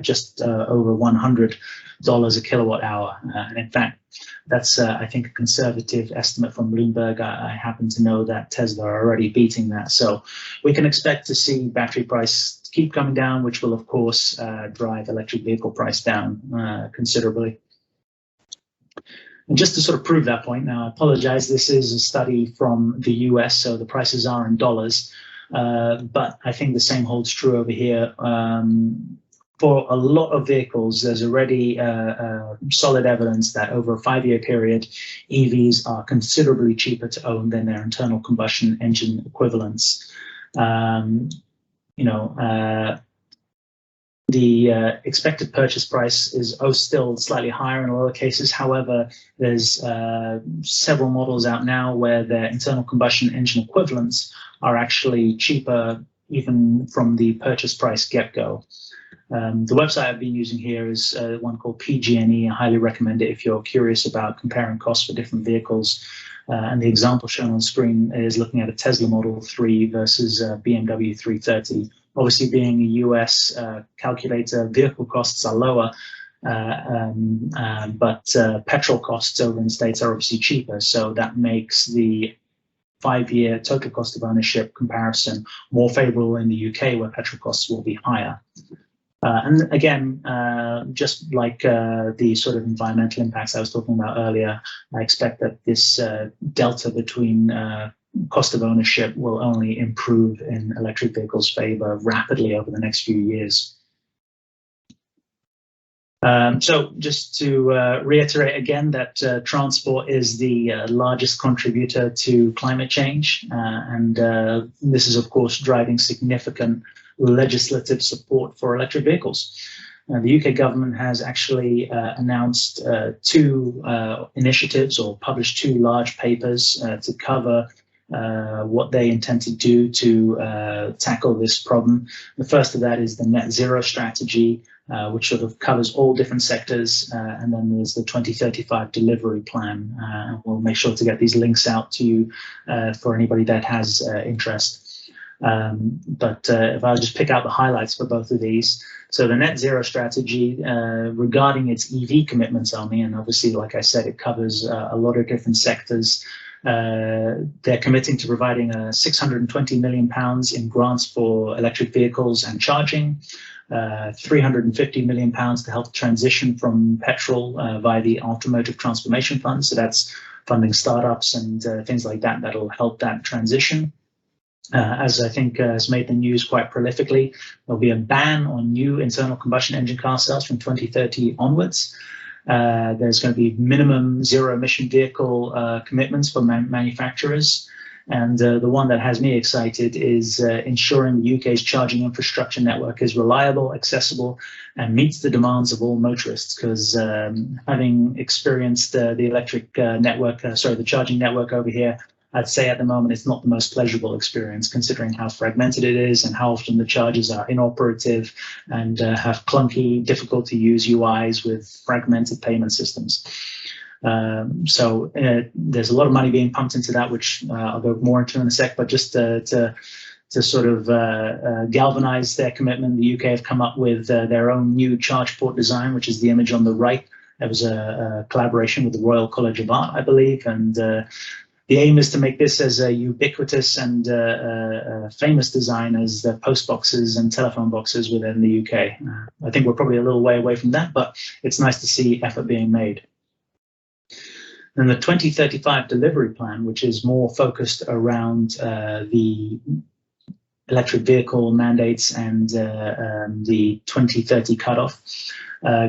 just over $100 a kilowatt hour. And in fact, that's, I think, a conservative estimate from Bloomberg. I happen to know that Tesla are already beating that. So we can expect to see battery price keep coming down, which will, of course, drive electric vehicle price down considerably. And just to sort of prove that point, now I apologize, this is a study from the US, so the prices are in dollars, but I think the same holds true over here. For a lot of vehicles, there's already solid evidence that over a 5-year period, EVs are considerably cheaper to own than their internal combustion engine equivalents. The expected purchase price is still slightly higher in a lot of cases. However, there's several models out now where their internal combustion engine equivalents are actually cheaper even from the purchase price get-go. The website I've been using here is one called PG&E. I highly recommend it if you're curious about comparing costs for different vehicles. And the example shown on screen is looking at a Tesla Model 3 versus BMW 330. Obviously, being a US calculator, vehicle costs are lower, but petrol costs over in the States are obviously cheaper. So that makes the 5-year total cost of ownership comparison more favorable in the UK, where petrol costs will be higher. And again, just like the sort of environmental impacts I was talking about earlier, I expect that this delta between cost of ownership will only improve in electric vehicles' favor rapidly over the next few years. So just to reiterate again that transport is the largest contributor to climate change, and this is, of course, driving significant legislative support for electric vehicles. The UK government has actually announced 2 initiatives or published 2 large papers to cover what they intend to do to tackle this problem. The first of that is the net zero strategy, which sort of covers all different sectors, and then there's the 2035 delivery plan. We'll make sure to get these links out to you for anybody that has interest. But if I'll just pick out the highlights for both of these. So the net zero strategy regarding its EV commitments only, and obviously, like I said, it covers a lot of different sectors. They're committing to providing £620 million in grants for electric vehicles and charging, £350 million to help transition from petrol via the Automotive Transformation Fund. So that's funding startups and things like that that'll help that transition. As I think has made the news quite prolifically, there'll be a ban on new internal combustion engine car sales from 2030 onwards. There's going to be minimum zero emission vehicle commitments for manufacturers. And the one that has me excited is ensuring the UK's charging infrastructure network is reliable, accessible, and meets the demands of all motorists. Because having experienced the electric network, the charging network over here, I'd say at the moment it's not the most pleasurable experience, considering how fragmented it is and how often the chargers are inoperative and have clunky, difficult to use UIs with fragmented payment systems. So there's a lot of money being pumped into that, which I'll go more into in a sec, but just to sort of galvanize their commitment, the UK have come up with their own new charge port design, which is the image on the right. There was a collaboration with the Royal College of Art, I believe, and the aim is to make this as a ubiquitous and famous design as the post boxes and telephone boxes within the UK. I think we're probably a little way away from that, but it's nice to see effort being made. And the 2035 delivery plan, which is more focused around the electric vehicle mandates and the 2030 cutoff,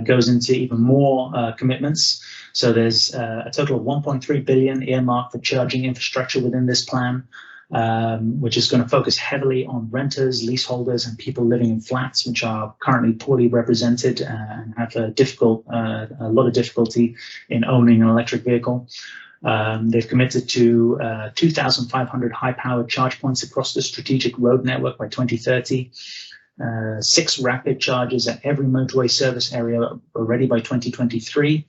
goes into even more commitments. So there's a total of 1.3 billion earmarked for charging infrastructure within this plan, which is going to focus heavily on renters, leaseholders, and people living in flats, which are currently poorly represented and have a lot of difficulty in owning an electric vehicle. They've committed to 2,500 high-powered charge points across the strategic road network by 2030. 6 rapid chargers at every motorway service area already by 2023.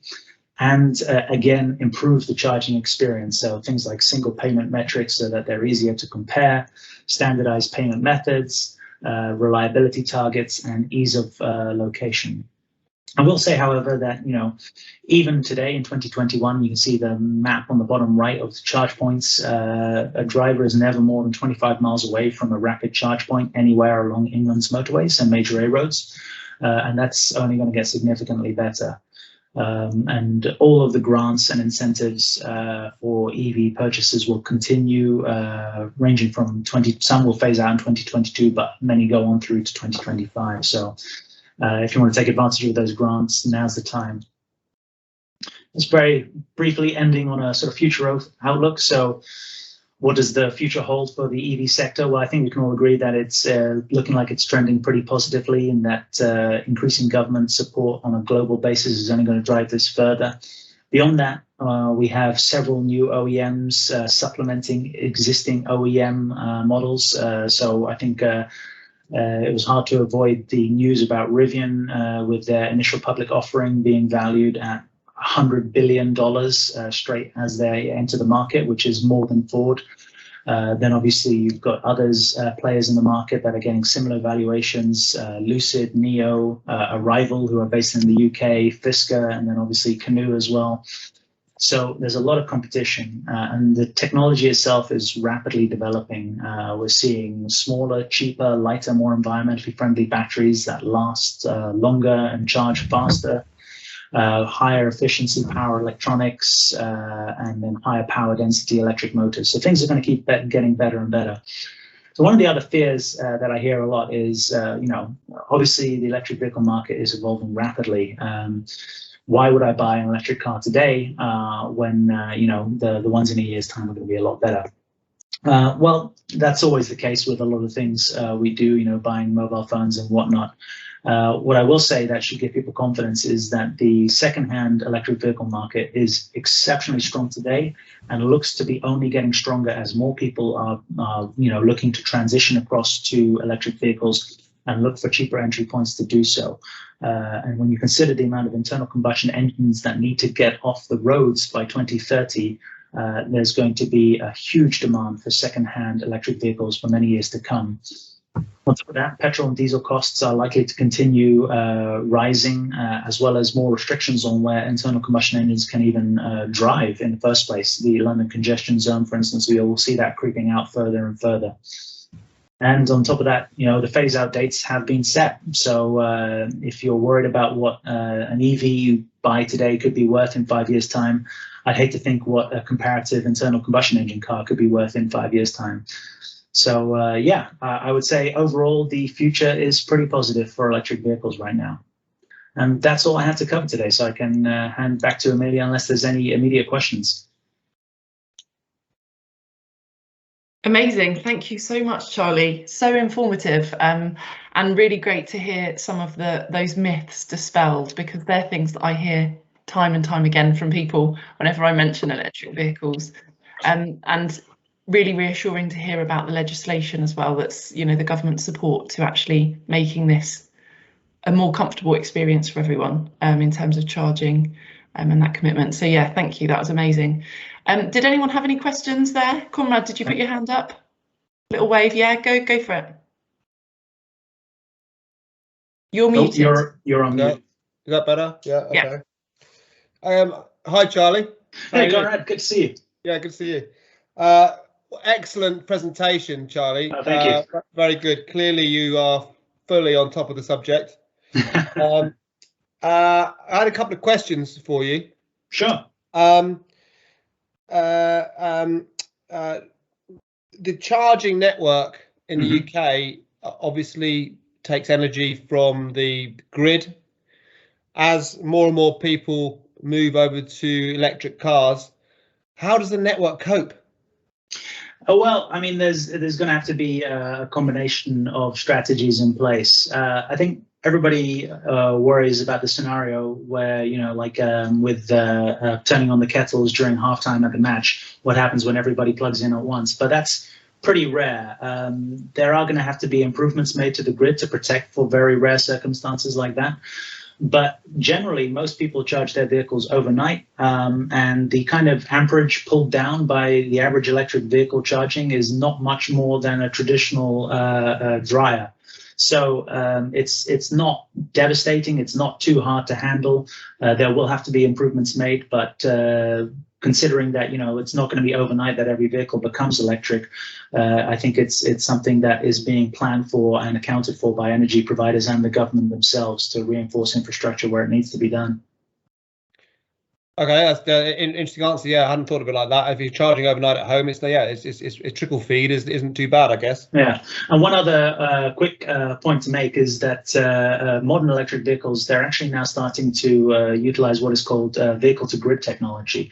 And again, improve the charging experience. So things like single payment metrics so that they're easier to compare, standardized payment methods, reliability targets, and ease of location. I will say, however, that, you know, even today in 2021, you can see the map on the bottom right of the charge points. A driver is never more than 25 miles away from a rapid charge point anywhere along England's motorways and major A roads. And that's only going to get significantly better. And all of the grants and incentives for EV purchases will continue, ranging from some will phase out in 2022, but many go on through to 2025. So if you want to take advantage of those grants, now's the time. Just very briefly ending on a sort of future outlook. So what does the future hold for the EV sector? Well, I think we can all agree that it's looking like it's trending pretty positively, and that increasing government support on a global basis is only going to drive this further. Beyond that, we have several new OEMs supplementing existing OEM models. So I think it was hard to avoid the news about Rivian with their initial public offering being valued at $100 billion straight as they enter the market, which is more than Ford. Then obviously you've got others, players in the market that are getting similar valuations, Lucid, NIO, Arrival, who are based in the UK, Fisker, and then obviously Canoo as well. So there's a lot of competition, and the technology itself is rapidly developing. We're seeing smaller, cheaper, lighter, more environmentally friendly batteries that last longer and charge faster. Higher efficiency power electronics, and then higher power density electric motors. So things are going to keep getting better and better. So one of the other fears that I hear a lot is, you know, obviously the electric vehicle market is evolving rapidly. Why would I buy an electric car today when, you know, the ones in a year's time are going to be a lot better? Well, that's always the case with a lot of things we do, you know, buying mobile phones and whatnot. What I will say that should give people confidence is that the second-hand electric vehicle market is exceptionally strong today and looks to be only getting stronger as more people are you know, looking to transition across to electric vehicles and look for cheaper entry points to do so. And when you consider the amount of internal combustion engines that need to get off the roads by 2030, there's going to be a huge demand for second-hand electric vehicles for many years to come. On top of that, petrol and diesel costs are likely to continue rising, as well as more restrictions on where internal combustion engines can even drive in the first place. The London congestion zone, for instance, we will see that creeping out further and further. And on top of that, you know, the phase-out dates have been set. So if you're worried about what an EV you buy today could be worth in 5 years' time, I'd hate to think what a comparative internal combustion engine car could be worth in 5 years' time. So yeah, I would say overall the future is pretty positive for electric vehicles right now. And that's all I have to cover today, so I can hand back to Amelia unless there's any immediate questions. Amazing. Thank you so much, Charlie. So informative, and really great to hear some of those myths dispelled, because they're things that I hear time and time again from people whenever I mention electric vehicles. And really reassuring to hear about the legislation as well. That's, you know, the government support to actually making this a more comfortable experience for everyone in terms of charging and that commitment. So yeah, thank you. That was amazing. Did anyone have any questions there? Conrad, did you put your hand up? Little wave. Yeah, go for it. You're muted. You're on mute. Is that better? Yeah. Okay. Yeah. Hi, Charlie. Hey, Conrad. Good to see you. Yeah, good to see you. Excellent presentation, Charlie. Oh, thank you. Very good. Clearly, you are fully on top of the subject. I had a couple of questions for you. Sure. The charging network in the UK obviously takes energy from the grid. As more and more people move over to electric cars, how does the network cope? Oh, well, I mean, there's going to have to be a combination of strategies in place. I think everybody worries about the scenario where, you know, like with turning on the kettles during halftime at the match, what happens when everybody plugs in at once? But that's pretty rare. There are going to have to be improvements made to the grid to protect for very rare circumstances like that. But generally, most people charge their vehicles overnight, and the kind of amperage pulled down by the average electric vehicle charging is not much more than a traditional dryer. So it's not devastating. It's not too hard to handle. There will have to be improvements made, but considering that, you know, it's not going to be overnight that every vehicle becomes electric, I think it's something that is being planned for and accounted for by energy providers and the government themselves to reinforce infrastructure where it needs to be done. Okay, that's an interesting answer. Yeah, I hadn't thought of it like that. If you're charging overnight at home, it's trickle feed isn't too bad, I guess. Yeah, and one other quick point to make is that modern electric vehicles, they're actually now starting to utilize what is called vehicle-to-grid technology,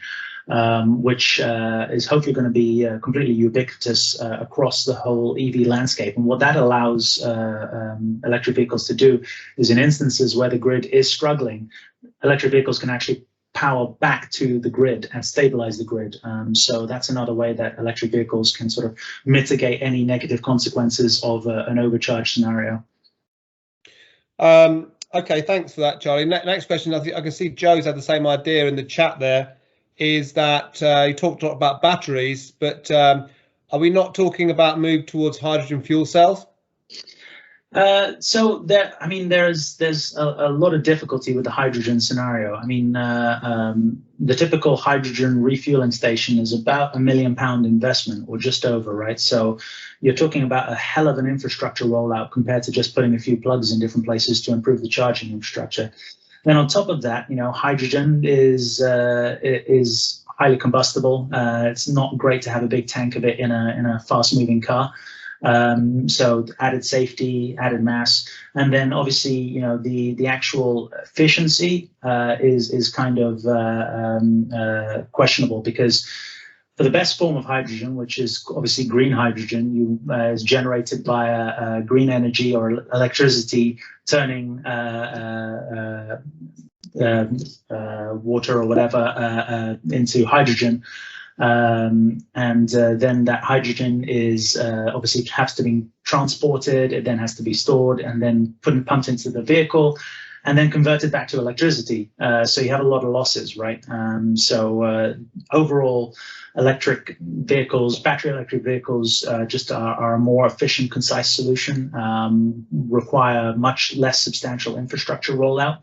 which is hopefully going to be completely ubiquitous across the whole EV landscape. And what that allows electric vehicles to do is in instances where the grid is struggling, electric vehicles can actually power back to the grid and stabilize the grid. So that's another way that electric vehicles can sort of mitigate any negative consequences of an overcharge scenario. Okay, thanks for that, Charlie. Next question, I can see Joe's had the same idea in the chat there, is that you talked a lot about batteries, but are we not talking about move towards hydrogen fuel cells? So there, I mean, there's a lot of difficulty with the hydrogen scenario. I mean, the typical hydrogen refueling station is about £1 million investment or just over, right? So you're talking about a hell of an infrastructure rollout compared to just putting a few plugs in different places to improve the charging infrastructure. Then on top of that, you know, hydrogen is highly combustible. It's not great to have a big tank of it in a fast-moving car. So added safety, added mass, and then obviously, you know, the actual efficiency is kind of questionable, because for the best form of hydrogen, which is obviously green hydrogen, is generated by green energy or electricity turning water or whatever into hydrogen. And then that hydrogen is obviously has to be transported, it then has to be stored and then pumped into the vehicle and then converted back to electricity. So you have a lot of losses, right? So overall, electric vehicles, battery electric vehicles just are a more efficient, concise solution, require much less substantial infrastructure rollout.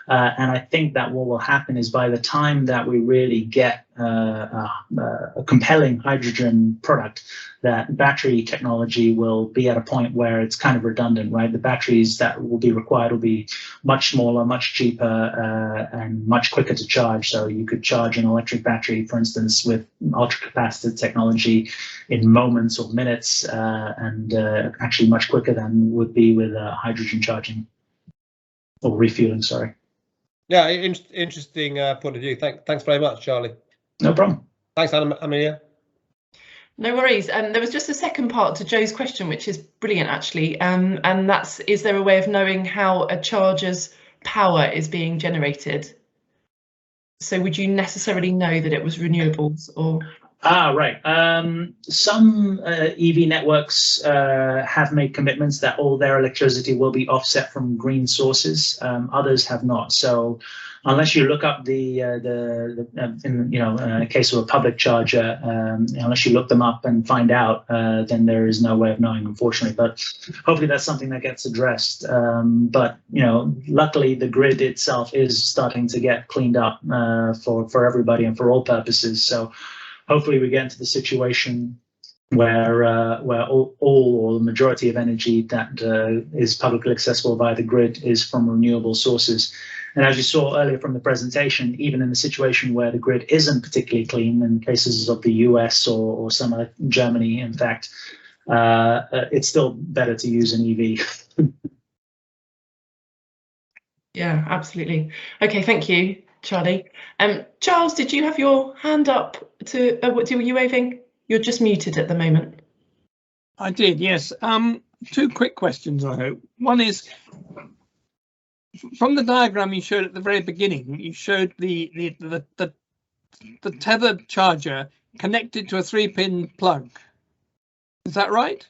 And I think that what will happen is by the time that we really get a compelling hydrogen product, that battery technology will be at a point where it's kind of redundant, right? The batteries that will be required will be much smaller, much cheaper, and much quicker to charge. So you could charge an electric battery, for instance, with ultracapacitor technology in moments or minutes, and actually much quicker than would be with hydrogen charging or refueling, sorry. Yeah, interesting point of view. Thanks very much, Charlie. No problem. Thanks, Amelia. No worries. There was just a second part to Joe's question, which is brilliant, actually. And that's, is there a way of knowing how a charger's power is being generated? So would you necessarily know that it was renewables or? Right. Some EV networks have made commitments that all their electricity will be offset from green sources. Others have not. So, unless you look up in case of a public charger, unless you look them up and find out, then there is no way of knowing, unfortunately. But hopefully, that's something that gets addressed. But luckily, the grid itself is starting to get cleaned up for everybody and for all purposes. So. Hopefully, we get into the situation where all or the majority of energy that is publicly accessible via the grid is from renewable sources. And as you saw earlier from the presentation, even in the situation where the grid isn't particularly clean, in cases of the US or some of Germany, in fact, it's still better to use an EV. Yeah, absolutely. Okay, thank you, Charlie. Charles, did you have your hand up to were you waving? You're just muted at the moment. I did, yes. Two quick questions, I hope. One is, from the diagram you showed at the very beginning, you showed the tethered charger connected to a 3-pin plug. Is that right?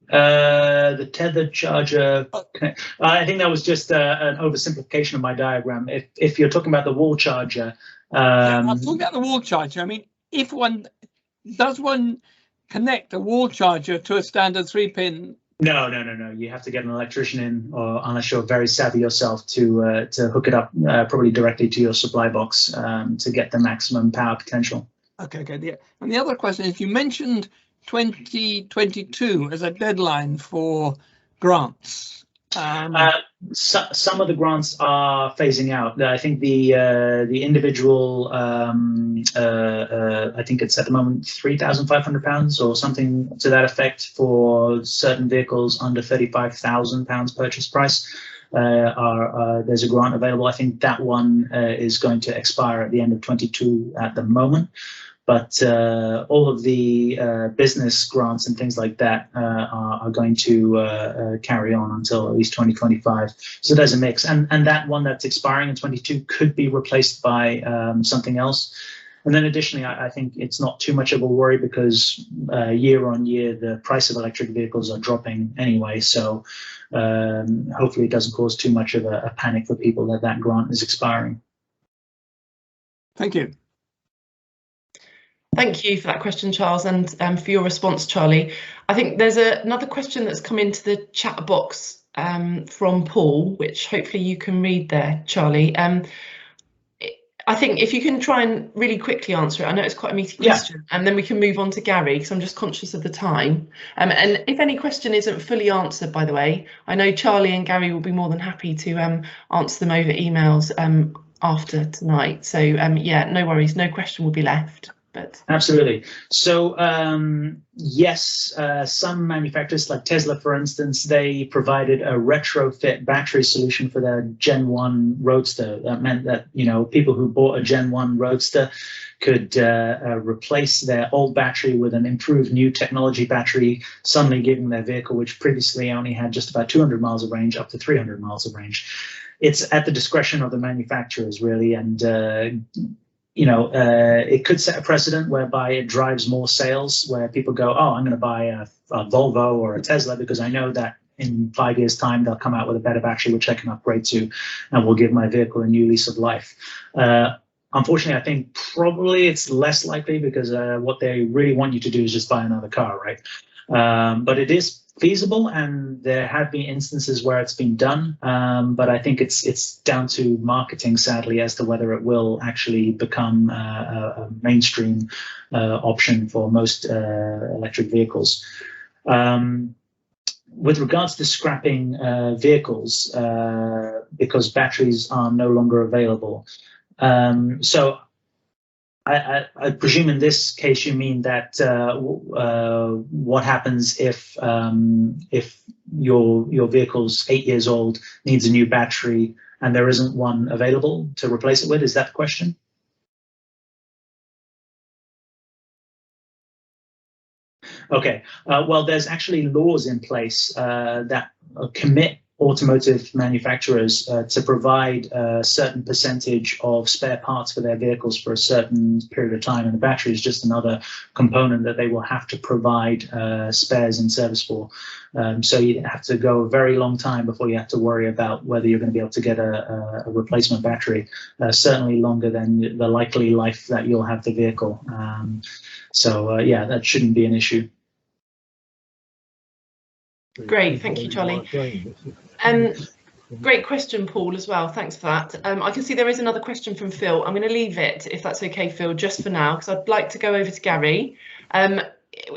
The tethered charger. I think that was just an oversimplification of my diagram. If you're talking about the wall charger, I'm talking about the wall charger. I mean, does one connect a wall charger to a standard 3-pin? No. You have to get an electrician in, or unless you're very savvy yourself, to hook it up probably directly to your supply box to get the maximum power potential. Okay. Yeah. And the other question is, you mentioned 2022 as a deadline for grants. Some of the grants are phasing out. I think the individual, I think it's at the moment £3,500 or something to that effect for certain vehicles under £35,000 purchase price. There's a grant available. I think that one is going to expire at the end of 22 at the moment. But all of the business grants and things like that are going to carry on until at least 2025. So there's a mix. And that one that's expiring in 22 could be replaced by something else. And then additionally, I think it's not too much of a worry because year on year, the price of electric vehicles are dropping anyway. So hopefully it doesn't cause too much of a panic for people that grant is expiring. Thank you. Thank you for that question, Charles, and for your response, Charlie. I think there's another question that's come into the chat box from Paul, which hopefully you can read there, Charlie. I think if you can try and really quickly answer it, I know it's quite a meaty question, and then we can move on to Gary, because I'm just conscious of the time. And if any question isn't fully answered, by the way, I know Charlie and Gary will be more than happy to answer them over emails after tonight. So yeah, no worries, no question will be left. But absolutely. So yes, some manufacturers like Tesla, for instance, they provided a retrofit battery solution for their Gen 1 Roadster. That meant that people who bought a Gen 1 Roadster could replace their old battery with an improved new technology battery, suddenly giving their vehicle, which previously only had just about 200 miles of range, up to 300 miles of range. It's at the discretion of the manufacturers, really, and it could set a precedent whereby it drives more sales, where people go, oh, I'm going to buy a Volvo or a Tesla because I know that in 5 years' time they'll come out with a better battery which I can upgrade to and will give my vehicle a new lease of life. Unfortunately, I think probably it's less likely because what they really want you to do is just buy another car, right? But it is feasible, and there have been instances where it's been done, but I think it's down to marketing, sadly, as to whether it will actually become a mainstream option for most electric vehicles. With regards to scrapping vehicles, because batteries are no longer available, so I presume in this case you mean that what happens if your vehicle's 8 years old, needs a new battery, and there isn't one available to replace it with? Is that the question? Okay. Well, there's actually laws in place that commit automotive manufacturers to provide a certain percentage of spare parts for their vehicles for a certain period of time, and the battery is just another component that they will have to provide spares and service for. So you have to go a very long time before you have to worry about whether you're going to be able to get a replacement battery, certainly longer than the likely life that you'll have the vehicle. Yeah, that shouldn't be an issue. Great, thank you, Charlie. Great question, Paul, as well. Thanks for that. I can see there is another question from Phil. I'm going to leave it, if that's okay, Phil, just for now, because I'd like to go over to Gary.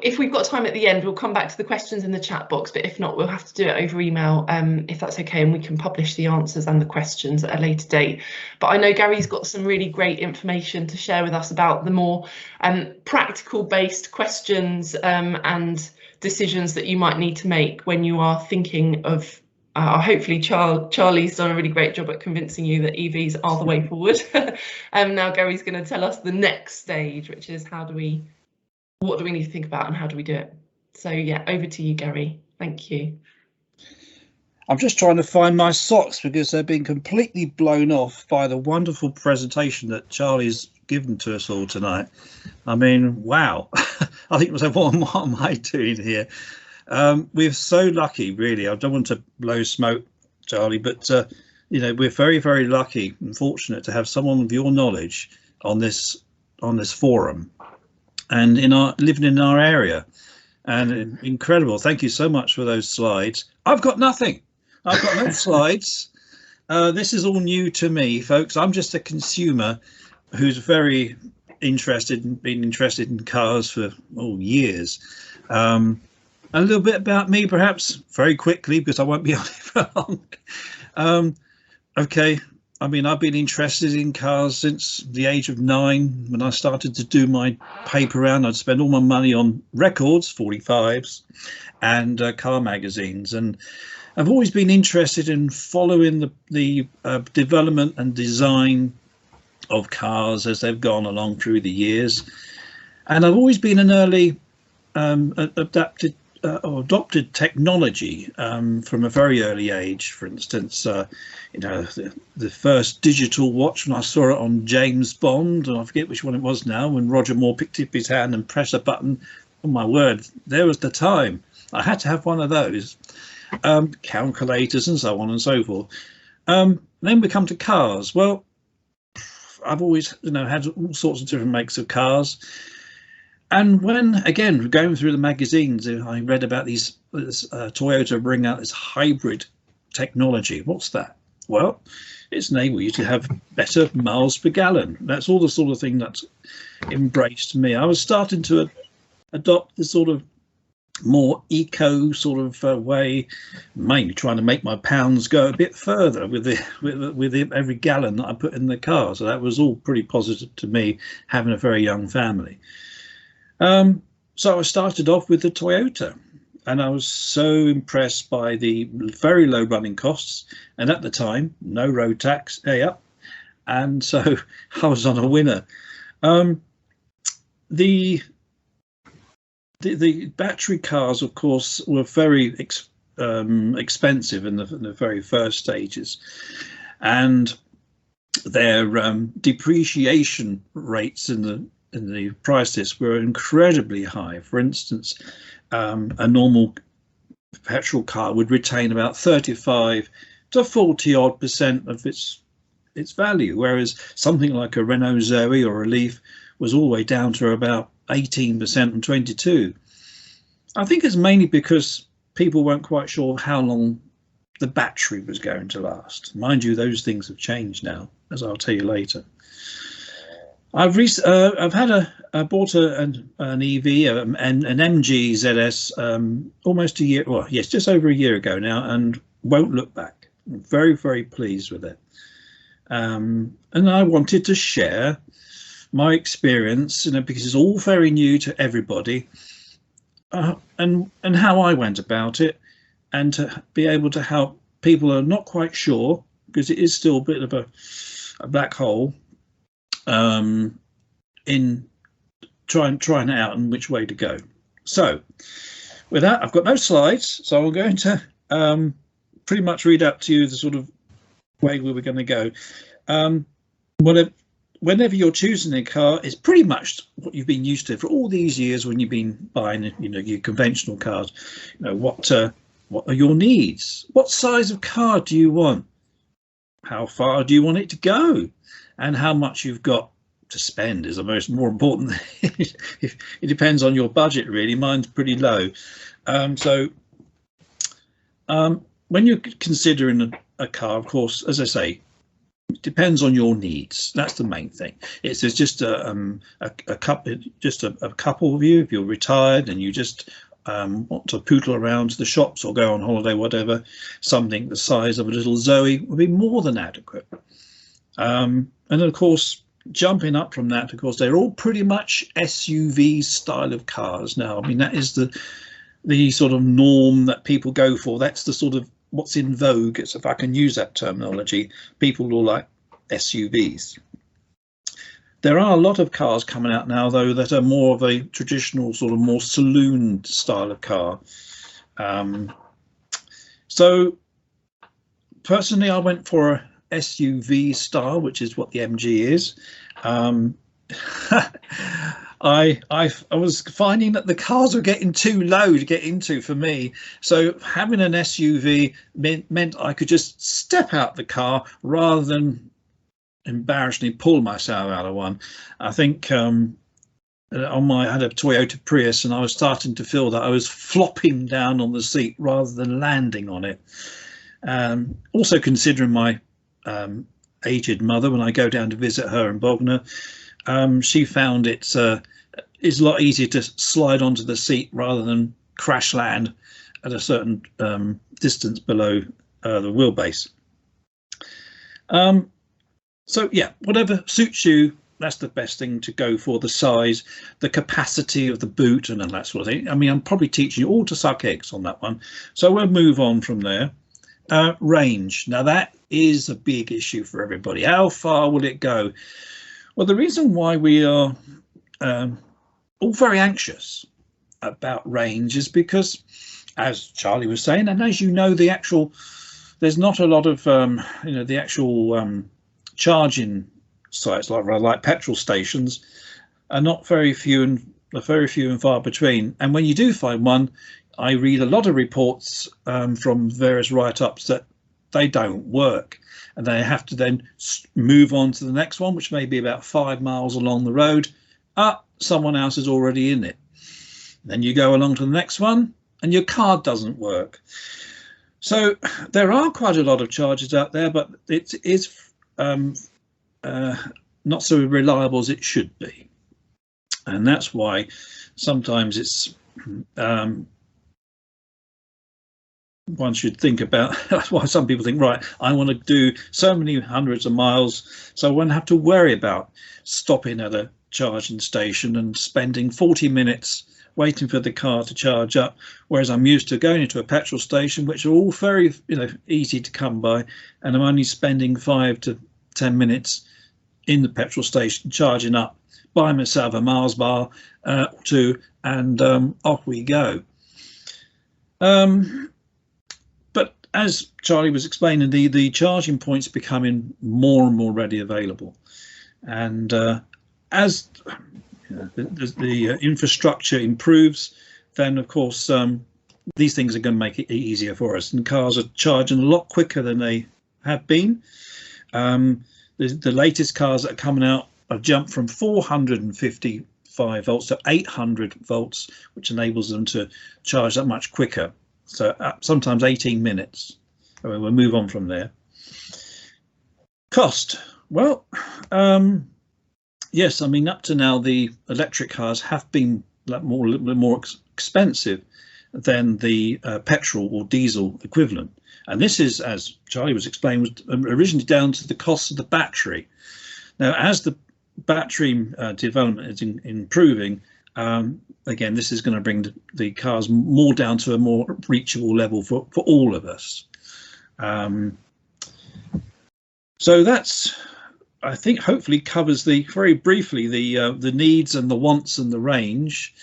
If we've got time at the end, we'll come back to the questions in the chat box, but if not, we'll have to do it over email, if that's okay, and we can publish the answers and the questions at a later date. But I know Gary's got some really great information to share with us about the more practical based questions and decisions that you might need to make when you are thinking of hopefully Charlie's done a really great job at convincing you that EVs are the way forward. Now Gary's going to tell us the next stage, which is what do we need to think about and how do we do it? So yeah, over to you, Gary. Thank you. I'm just trying to find my socks because they've been completely blown off by the wonderful presentation that Charlie's given to us all tonight. I mean, wow. I think it was what am I doing here? We're so lucky, really. I don't want to blow smoke, Charlie, but you know, we're very, very lucky and fortunate to have someone with your knowledge on this forum and living in our area. And incredible. Thank you so much for those slides. I've got nothing. I've got no slides. This is all new to me, folks. I'm just a consumer who's very been interested in cars for years. A little bit about me, perhaps, very quickly, because I won't be on it for long. Okay, I mean, I've been interested in cars since the age of 9. When I started to do my paper round, I'd spend all my money on records, 45s, and car magazines. And I've always been interested in following the development and design of cars as they've gone along through the years. And I've always been an early adopted technology from a very early age. For instance, you know, the first digital watch, when I saw it on James Bond, and I forget which one it was now, when Roger Moore picked up his hand and pressed a button. Oh my word, there was the time. I had to have one of those. Calculators and so on and so forth. Then we come to cars. Well, I've always, you know, had all sorts of different makes of cars. And when, again, going through the magazines, I read about this Toyota bring out this hybrid technology. What's that? Well, it's enable you to have better miles per gallon. That's all the sort of thing that's embraced me. I was starting to adopt this sort of more eco sort of way, mainly trying to make my pounds go a bit further with every gallon that I put in the car. So that was all pretty positive to me, having a very young family. So I started off with the Toyota, and I was so impressed by the very low running costs, and at the time, no road tax, and so I was on a winner. The battery cars, of course, were very expensive in the very first stages, and their depreciation rates in the price list were incredibly high. For instance, a normal petrol car would retain about 35 to 40 odd % of its value, whereas something like a Renault Zoe or a Leaf was all the way down to about 18% and 22. I think it's mainly because people weren't quite sure how long the battery was going to last. Mind you, those things have changed now, as I'll tell you later. I bought an EV, an MG ZS, almost a year, well, yes, just over a year ago now, and won't look back. I'm very, very pleased with it. And I wanted to share my experience, you know, because it's all very new to everybody, and how I went about it, and to be able to help people who are not quite sure, because it is still a bit of a black hole, in trying it out and which way to go. So with that, I've got no slides, so I'm going to pretty much read out to you the sort of way we were going to go. Whenever you're choosing a car, it's pretty much what you've been used to for all these years when you've been buying, your conventional cars. What are your needs? What size of car do you want? How far do you want it to go? And how much you've got to spend is the more important thing. It depends on your budget, really. Mine's pretty low. When you're considering a car, of course, as I say, it depends on your needs. That's the main thing. There's just a couple of you, if you're retired and you just want to poodle around to the shops or go on holiday, whatever, something the size of a little Zoe would be more than adequate. And of course, jumping up from that, of course, they're all pretty much SUV style of cars now. I mean, that is the sort of norm that people go for. That's the sort of what's in vogue, if I can use that terminology. People all like SUVs. There are a lot of cars coming out now, though, that are more of a traditional sort of more saloon style of car. So personally, I went for a SUV style, which is what the MG is. I was finding that the cars were getting too low to get into for me. So having an SUV meant I could just step out the car rather than embarrassingly pull myself out of one. I think I had a Toyota Prius and I was starting to feel that I was flopping down on the seat rather than landing on it. Also considering my aged mother, when I go down to visit her in Bognor, she found it's a lot easier to slide onto the seat rather than crash land at a certain distance below the wheelbase. So yeah, whatever suits you, that's the best thing to go for. The size, the capacity of the boot and that sort of thing. I mean, I'm probably teaching you all to suck eggs on that one. So we'll move on from there. Range. Now that is a big issue for everybody. How far will it go? Well, the reason why we are all very anxious about range is because, as Charlie was saying, and as you know, there's not a lot of the actual charging sites like petrol stations are not very few and far between. And when you do find one, I read a lot of reports from various write-ups that they don't work, and they have to then move on to the next one, which may be about 5 miles along the road. Someone else is already in it. Then you go along to the next one and your card doesn't work. So there are quite a lot of chargers out there, but it is not so reliable as it should be. And that's why sometimes it's one should think about. That's why some people think, right, I want to do so many hundreds of miles, so I won't have to worry about stopping at a charging station and spending 40 minutes waiting for the car to charge up, whereas I'm used to going into a petrol station, which are all very easy to come by, and I'm only spending 5 to 10 minutes in the petrol station charging up, buy myself a Mars bar or two, and off we go. But as Charlie was explaining, the charging points are becoming more and more readily available, and as the infrastructure improves, then of course these things are going to make it easier for us, and cars are charging a lot quicker than they have been. The latest cars that are coming out have jumped from 455 volts to 800 volts, which enables them to charge that much quicker. So sometimes 18 minutes. We'll move on from there. Cost. Well, yes, I mean, up to now, the electric cars have been a little bit more expensive than the petrol or diesel equivalent. And this is, as Charlie was explaining, was originally down to the cost of the battery. Now, as the battery development is improving, again, this is going to bring the cars more down to a more reachable level for all of us. So that's, I think, hopefully covers very briefly the needs and the wants and the range.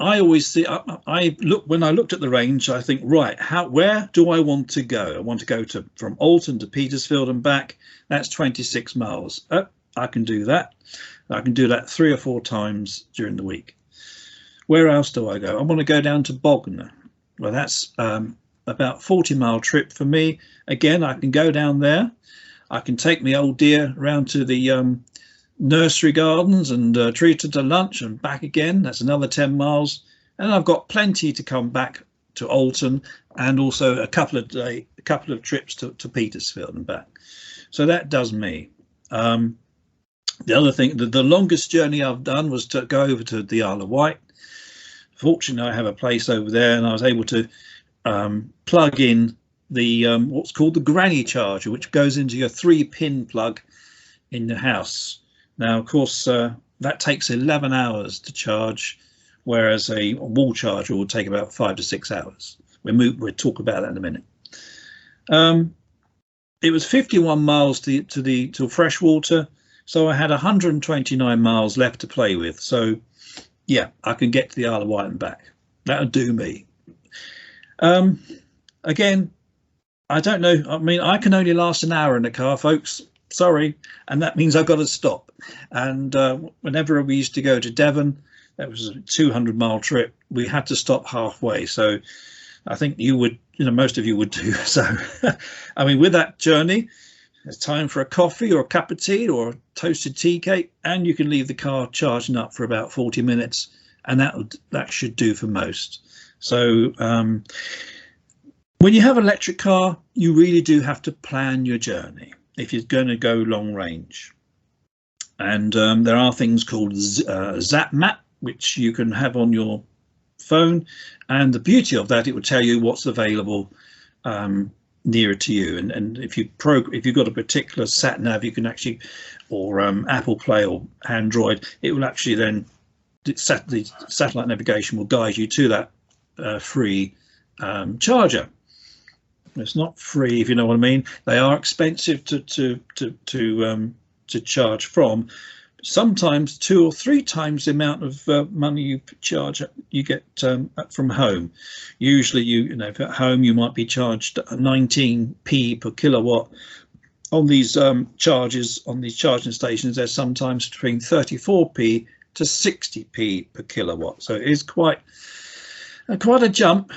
I always see, I look, when I looked at the range, I think, right, where do I want to go? I want to go from Alton to Petersfield and back. That's 26 miles. I can do that. I can do that 3 or 4 times during the week. Where else do I go? I want to go down to Bognor. Well, that's about 40-mile trip for me. Again, I can go down there. I can take my old dear round to the nursery gardens and treat her to lunch and back again. That's another 10 miles. And I've got plenty to come back to Alton, and also a couple of trips to Petersfield and back. So that does me. The other thing, the longest journey I've done was to go over to the Isle of Wight. Fortunately, I have a place over there, and I was able to plug in the what's called the granny charger, which goes into your 3-pin plug in the house. Now, of course, that takes 11 hours to charge, whereas a wall charger will take about 5 to 6 hours. We'll talk about that in a minute. It was 51 miles to Freshwater, so I had 129 miles left to play with. So, yeah, I can get to the Isle of Wight and back. That'll do me. Again, I don't know. I mean, I can only last an hour in the car, folks. Sorry, and that means I've got to stop. And whenever we used to go to Devon, that was a 200-mile trip, we had to stop halfway. So I think you would, most of you would do. So, I mean, with that journey, it's time for a coffee or a cup of tea or a toasted tea cake, and you can leave the car charging up for about 40 minutes, and that should do for most. So when you have an electric car, you really do have to plan your journey if you're going to go long range. And there are things called ZapMap, which you can have on your phone, and the beauty of that, it will tell you what's available nearer to you. And if you've got a particular sat nav, you can actually, or Apple Play or Android, it will actually then the satellite navigation will guide you to that free charger. It's not free, if you know what I mean. They are expensive to charge from. Sometimes 2 or 3 times the amount of money you get from home. Usually, if at home you might be charged 19p per kilowatt. On these charges, on these charging stations, there's sometimes between 34p to 60p per kilowatt. So it is quite a jump.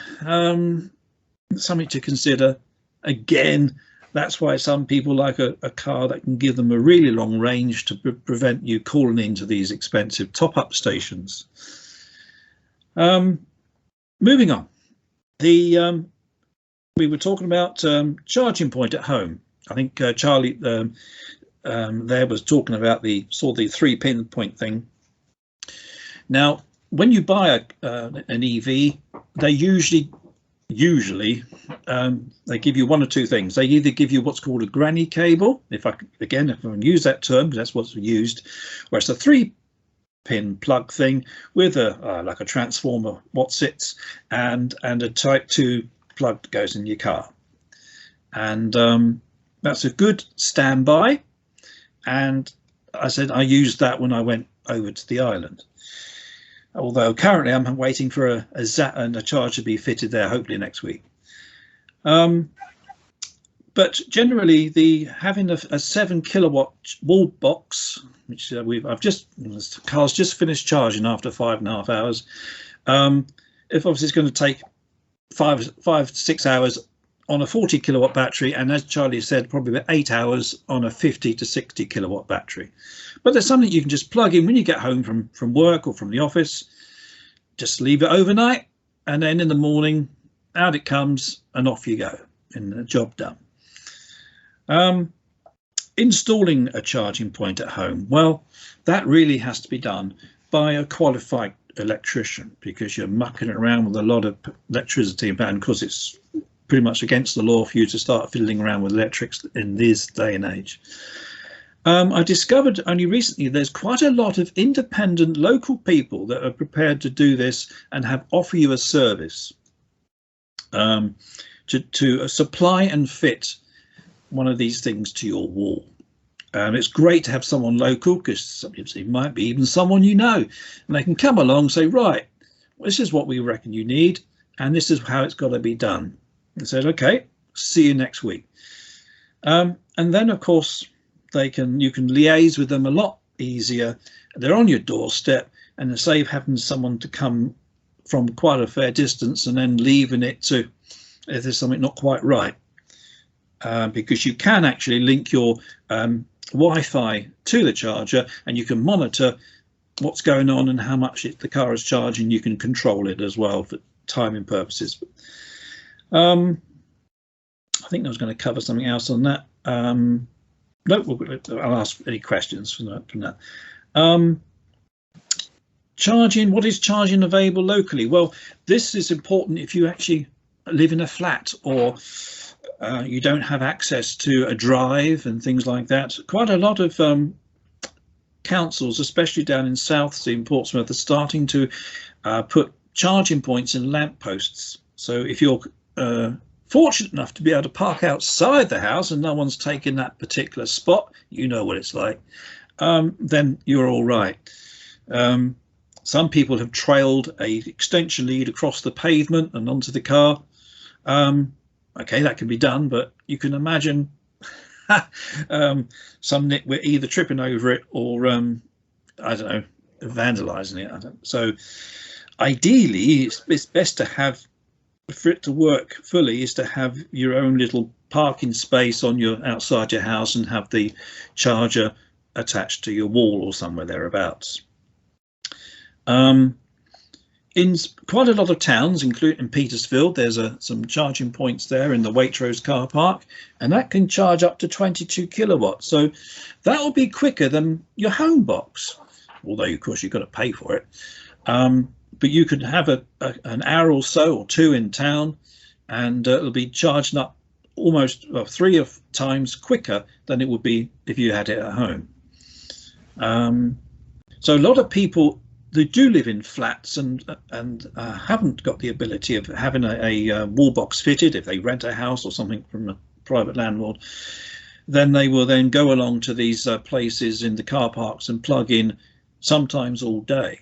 Something to consider. Again, that's why some people like a car that can give them a really long range to prevent you calling into these expensive top-up stations. Moving on, we were talking about charging point at home. I think Charlie there was talking about the 3-pin point thing. Now, when you buy an EV, they usually they give you one or two things. They either give you what's called a granny cable, if I can use that term, because that's what's used, where it's a 3-pin plug thing with like a transformer what sits, and a type 2 plug that goes in your car. And that's a good standby. And I said I used that when I went over to the island. Although currently I'm waiting for a charge to be fitted there, hopefully next week. But generally, having a 7 kilowatt wall box, which the car's just finished charging after 5.5 hours. If obviously it's going to take 5 to 6 hours on a 40 kilowatt battery, and as Charlie said, probably about 8 hours on a 50 to 60 kilowatt battery. But there's something you can just plug in when you get home from work or from the office. Just leave it overnight, and then in the morning, out it comes, and off you go, and the job done. Installing a charging point at home, well, that really has to be done by a qualified electrician, because you're mucking around with a lot of electricity, and because it's pretty much against the law for you to start fiddling around with electrics in this day and age. I discovered only recently there's quite a lot of independent local people that are prepared to do this and offer you a service to supply and fit one of these things to your wall. It's great to have someone local, because it might be even someone you know, and they can come along and say, right, this is what we reckon you need, and this is how it's got to be done. And said, okay, see you next week. And then, of course, you can liaise with them a lot easier. They're on your doorstep, and they save having someone to come from quite a fair distance and then leaving it to if there's something not quite right. Because you can actually link your Wi-Fi to the charger, and you can monitor what's going on and how much the car is charging. You can control it as well for timing purposes. I think I was going to cover something else on that. No, I'll ask any questions from that. Charging, what is charging available locally? Well, this is important if you actually live in a flat or you don't have access to a drive and things like that. Quite a lot of councils, especially down in Southsea in Portsmouth, are starting to put charging points in lampposts. So if you're fortunate enough to be able to park outside the house and no one's taken that particular spot, you know what it's like, then you're all right. Some people have trailed a extension lead across the pavement and onto the car. Okay, that can be done, but you can imagine some nitwit either tripping over it or I don't know, vandalizing it. So ideally it's best to have, for it to work fully, is to have your own little parking space on your outside your house and have the charger attached to your wall or somewhere thereabouts. In quite a lot of towns, including Petersfield, there's some charging points there in the Waitrose car park, and that can charge up to 22 kilowatts. So that will be quicker than your home box, although of course you've got to pay for it. But you could have an hour or so or two in town, and it'll be charging up almost 3 times quicker than it would be if you had it at home. So a lot of people, they do live in flats and haven't got the ability of having a wall box fitted. If they rent a house or something from a private landlord, then they will then go along to these places in the car parks and plug in, sometimes all day.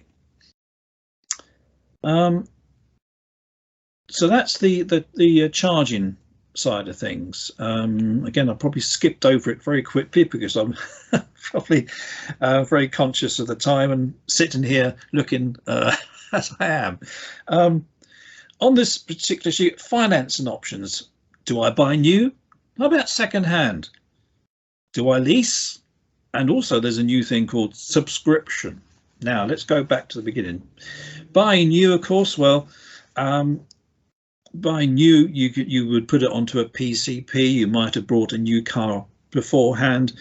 So that's the charging side of things. Again, I probably skipped over it very quickly because I'm probably very conscious of the time and sitting here looking as I am. On this particular sheet, finance and options. Do I buy new? How about second hand? Do I lease? And also there's a new thing called subscription. Now let's go back to the beginning. Buying new, of course, well, buying new, you would put it onto a PCP. You might have brought a new car beforehand,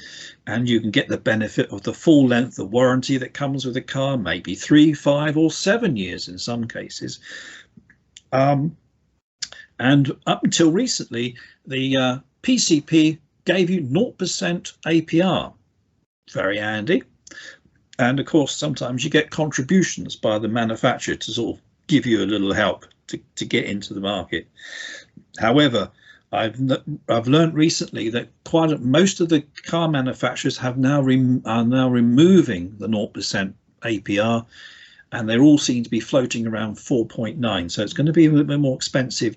and you can get the benefit of the full length of warranty that comes with the car, maybe 3, 5 or 7 years in some cases. And up until recently, the PCP gave you 0% APR. Very handy. And of course, sometimes you get contributions by the manufacturer to sort of give you a little help to get into the market. However, I've learned recently that most of the car manufacturers are now removing the 0% APR, and they all seem to be floating around 4.9. So it's going to be a little bit more expensive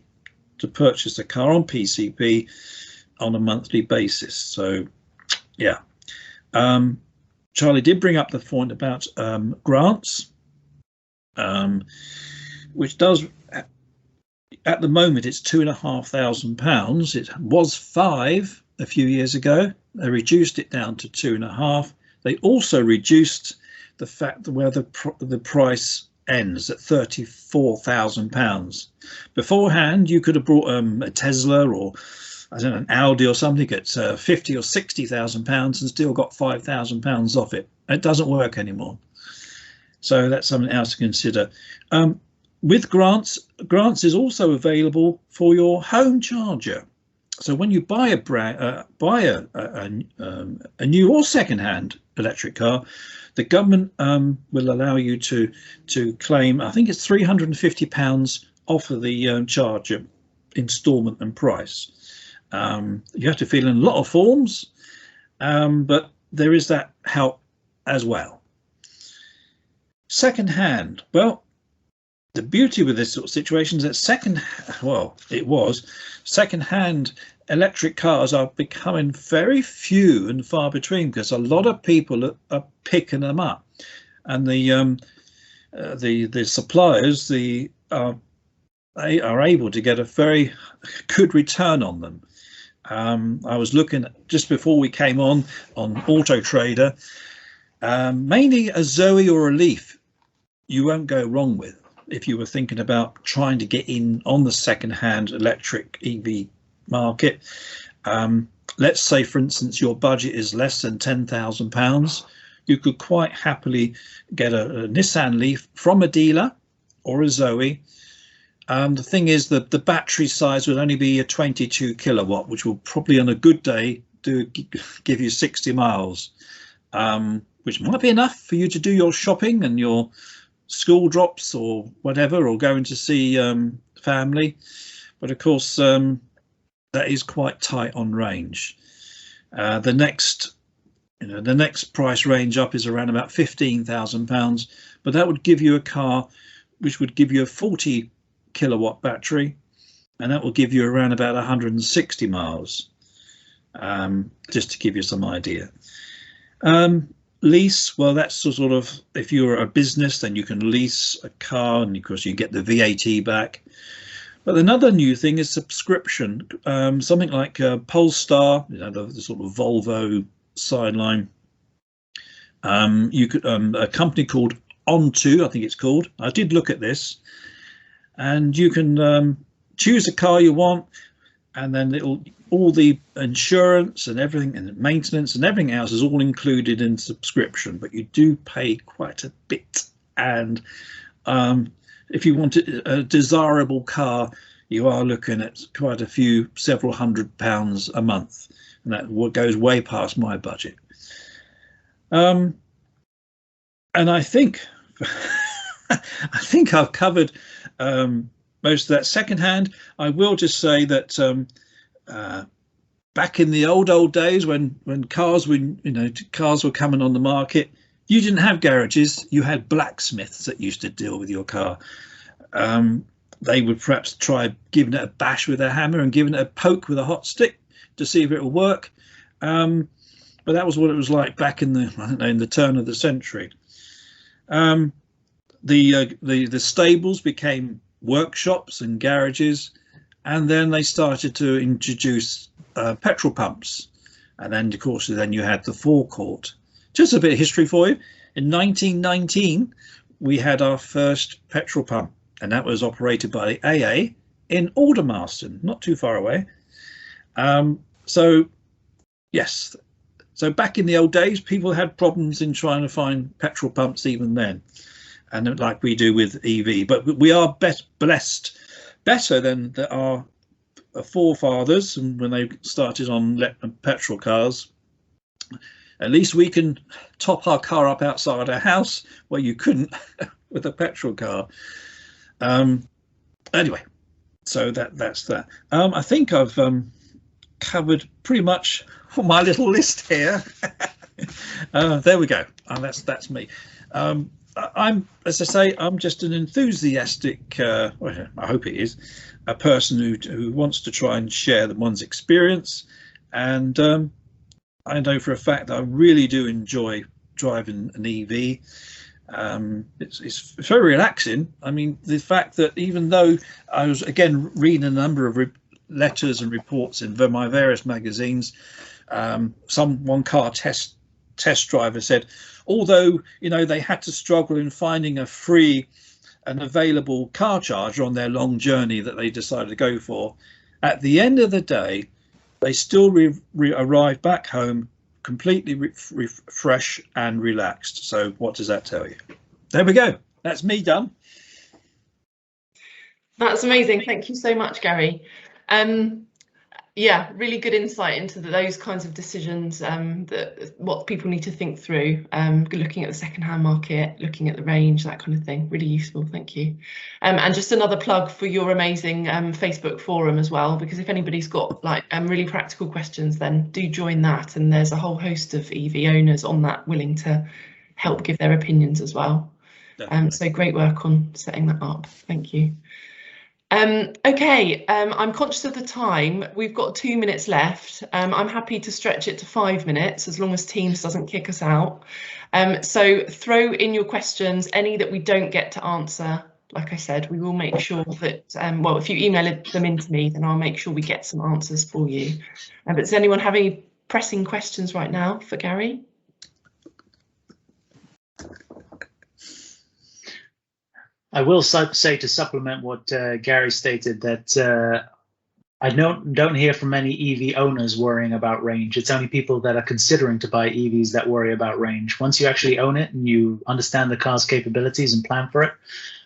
to purchase a car on PCP on a monthly basis. So yeah. Charlie did bring up the point about grants, which does, at the moment, it's £2,500. It was 5 a few years ago. They reduced it down to 2.5. They also reduced the fact that where the price ends at £34,000. Beforehand, you could have brought a Tesla or I don't know, an Audi or something at 50 or 60,000 pounds and still got 5,000 pounds off it. It doesn't work anymore. So that's something else to consider. With grants is also available for your home charger. So when you buy a new or second-hand electric car, the government will allow you to claim, I think it's £350 off of the charger instalment and price. You have to fill in a lot of forms, but there is that help as well. Second hand, well, the beauty with this sort of situation is that second-hand electric cars are becoming very few and far between, because a lot of people are picking them up, and the suppliers they are able to get a very good return on them. I was looking just before we came on Auto Trader, mainly a Zoe or a Leaf you won't go wrong with if you were thinking about trying to get in on the second-hand electric EV market. Let's say, for instance, your budget is less than £10,000. You could quite happily get a Nissan Leaf from a dealer or a Zoe. The thing is that the battery size would only be a 22 kilowatt, which will probably on a good day give you 60 miles, which might be enough for you to do your shopping and your school drops or whatever, or going to see family. But of course, that is quite tight on range. The next price range up is around about £15,000, but that would give you a car which would give you a 40 kilowatt battery, and that will give you around about 160 miles, just to give you some idea. Lease, well, that's sort of, if you're a business, then you can lease a car, and of course you get the VAT back. But another new thing is subscription. Something like Polestar, the sort of Volvo sideline. You could a company called Onto, I think it's called. I did look at this, and you can choose a car you want, and then all the insurance and everything and maintenance and everything else is all included in subscription, but you do pay quite a bit. And if you want a desirable car, you are looking at quite a few, several £100 a month, and that goes way past my budget. And I think I think I've covered most of that. Secondhand, I will just say that back in the old days, when cars were coming on the market, you didn't have garages. You had blacksmiths that used to deal with your car. They would perhaps try giving it a bash with a hammer and giving it a poke with a hot stick to see if it will work. But that was what it was like back in the turn of the century. The stables became workshops and garages, and then they started to introduce petrol pumps, and then of course you had the forecourt. Just a bit of history for you. In 1919 we had our first petrol pump, and that was operated by the AA in Aldermaston, not too far away. So yes, so back in the old days people had problems in trying to find petrol pumps even then, and like we do with EV, but we are blessed better than our forefathers, and when they started on petrol cars. At least we can top our car up outside our house, where you couldn't with a petrol car. Anyway, so that's that. I think I've covered pretty much my little list here. There we go. That's me. As I say, I'm just an enthusiastic, well, I hope it is, a person who wants to try and share one's experience, and I know for a fact that I really do enjoy driving an EV. It's very relaxing. I mean, the fact that even though I was again reading a number of letters and reports in my various magazines, one car test driver said, although they had to struggle in finding a free and available car charger on their long journey that they decided to go for, at the end of the day they still arrived back home completely fresh and relaxed. So what does that tell you? There we go. That's me done. That's amazing. Thank you so much, Gary. Yeah, really good insight into those kinds of decisions, what people need to think through, looking at the second-hand market, looking at the range, that kind of thing. Really useful, thank you. And just another plug for your amazing Facebook forum as well, because if anybody's got really practical questions, then do join that, and there's a whole host of EV owners on that willing to help give their opinions as well. Definitely. So great work on setting that up. Thank you. Okay, I'm conscious of the time. We've got 2 minutes left. I'm happy to stretch it to 5 minutes as long as Teams doesn't kick us out. So throw in your questions, any that we don't get to answer. Like I said, we will make sure that, well, if you email them in to me, then I'll make sure we get some answers for you. But does anyone have any pressing questions right now for Gary? I will say, to supplement what Gary stated, that I don't hear from many EV owners worrying about range. It's only people that are considering to buy EVs that worry about range. Once you actually own it and you understand the car's capabilities and plan for it,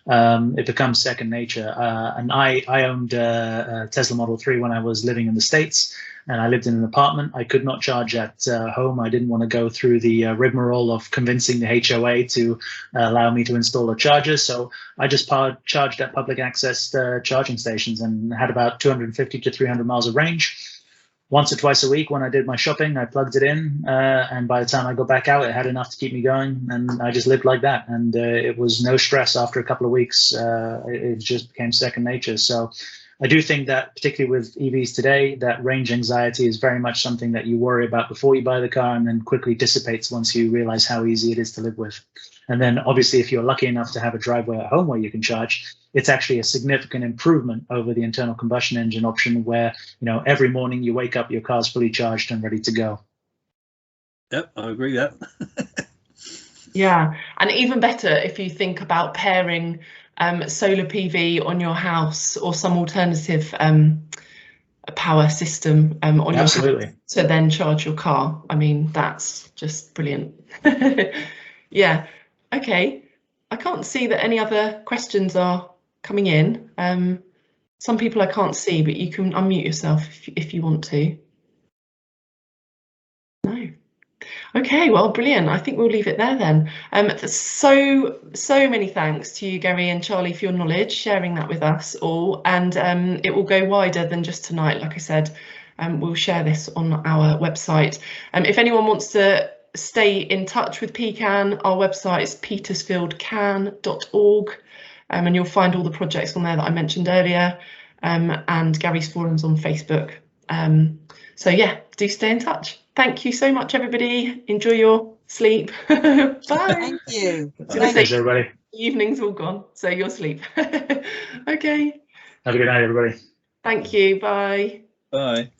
it becomes second nature. And I owned a Tesla Model 3 when I was living in the States, and I lived in an apartment. I could not charge at home. I didn't want to go through the rigmarole of convincing the HOA to allow me to install a charger. So I just charged at public access charging stations and had about 250 to 300 miles of range. Once or twice a week when I did my shopping, I plugged it in, and by the time I got back out, it had enough to keep me going, and I just lived like that. And it was no stress after a couple of weeks. It just became second nature. So I do think that, particularly with EVs today, that range anxiety is very much something that you worry about before you buy the car, and then quickly dissipates once you realize how easy it is to live with. And then obviously, if you're lucky enough to have a driveway at home where you can charge, it's actually a significant improvement over the internal combustion engine option, where, you know, every morning you wake up, your car's fully charged and ready to go. Yep, I agree with that. Yeah, and even better if you think about pairing solar PV on your house or some alternative power system on your house to then charge your car. I mean, that's just brilliant. Yeah, okay. I can't see that any other questions are coming in. Some people I can't see, but you can unmute yourself if you want to. No. Okay, well, brilliant. I think we'll leave it there then. So many thanks to you, Gary and Charlie, for your knowledge, sharing that with us all. And it will go wider than just tonight. Like I said, we'll share this on our website. If anyone wants to stay in touch with PCAN, our website is petersfieldcan.org, and you'll find all the projects on there that I mentioned earlier, and Gary's forums on Facebook. So yeah, do stay in touch. Thank you so much, everybody. Enjoy your sleep. Bye. Thank you. Thanks, everybody. Evening's all gone, so you'll sleep. Okay. Have a good night, everybody. Thank you. Bye. Bye.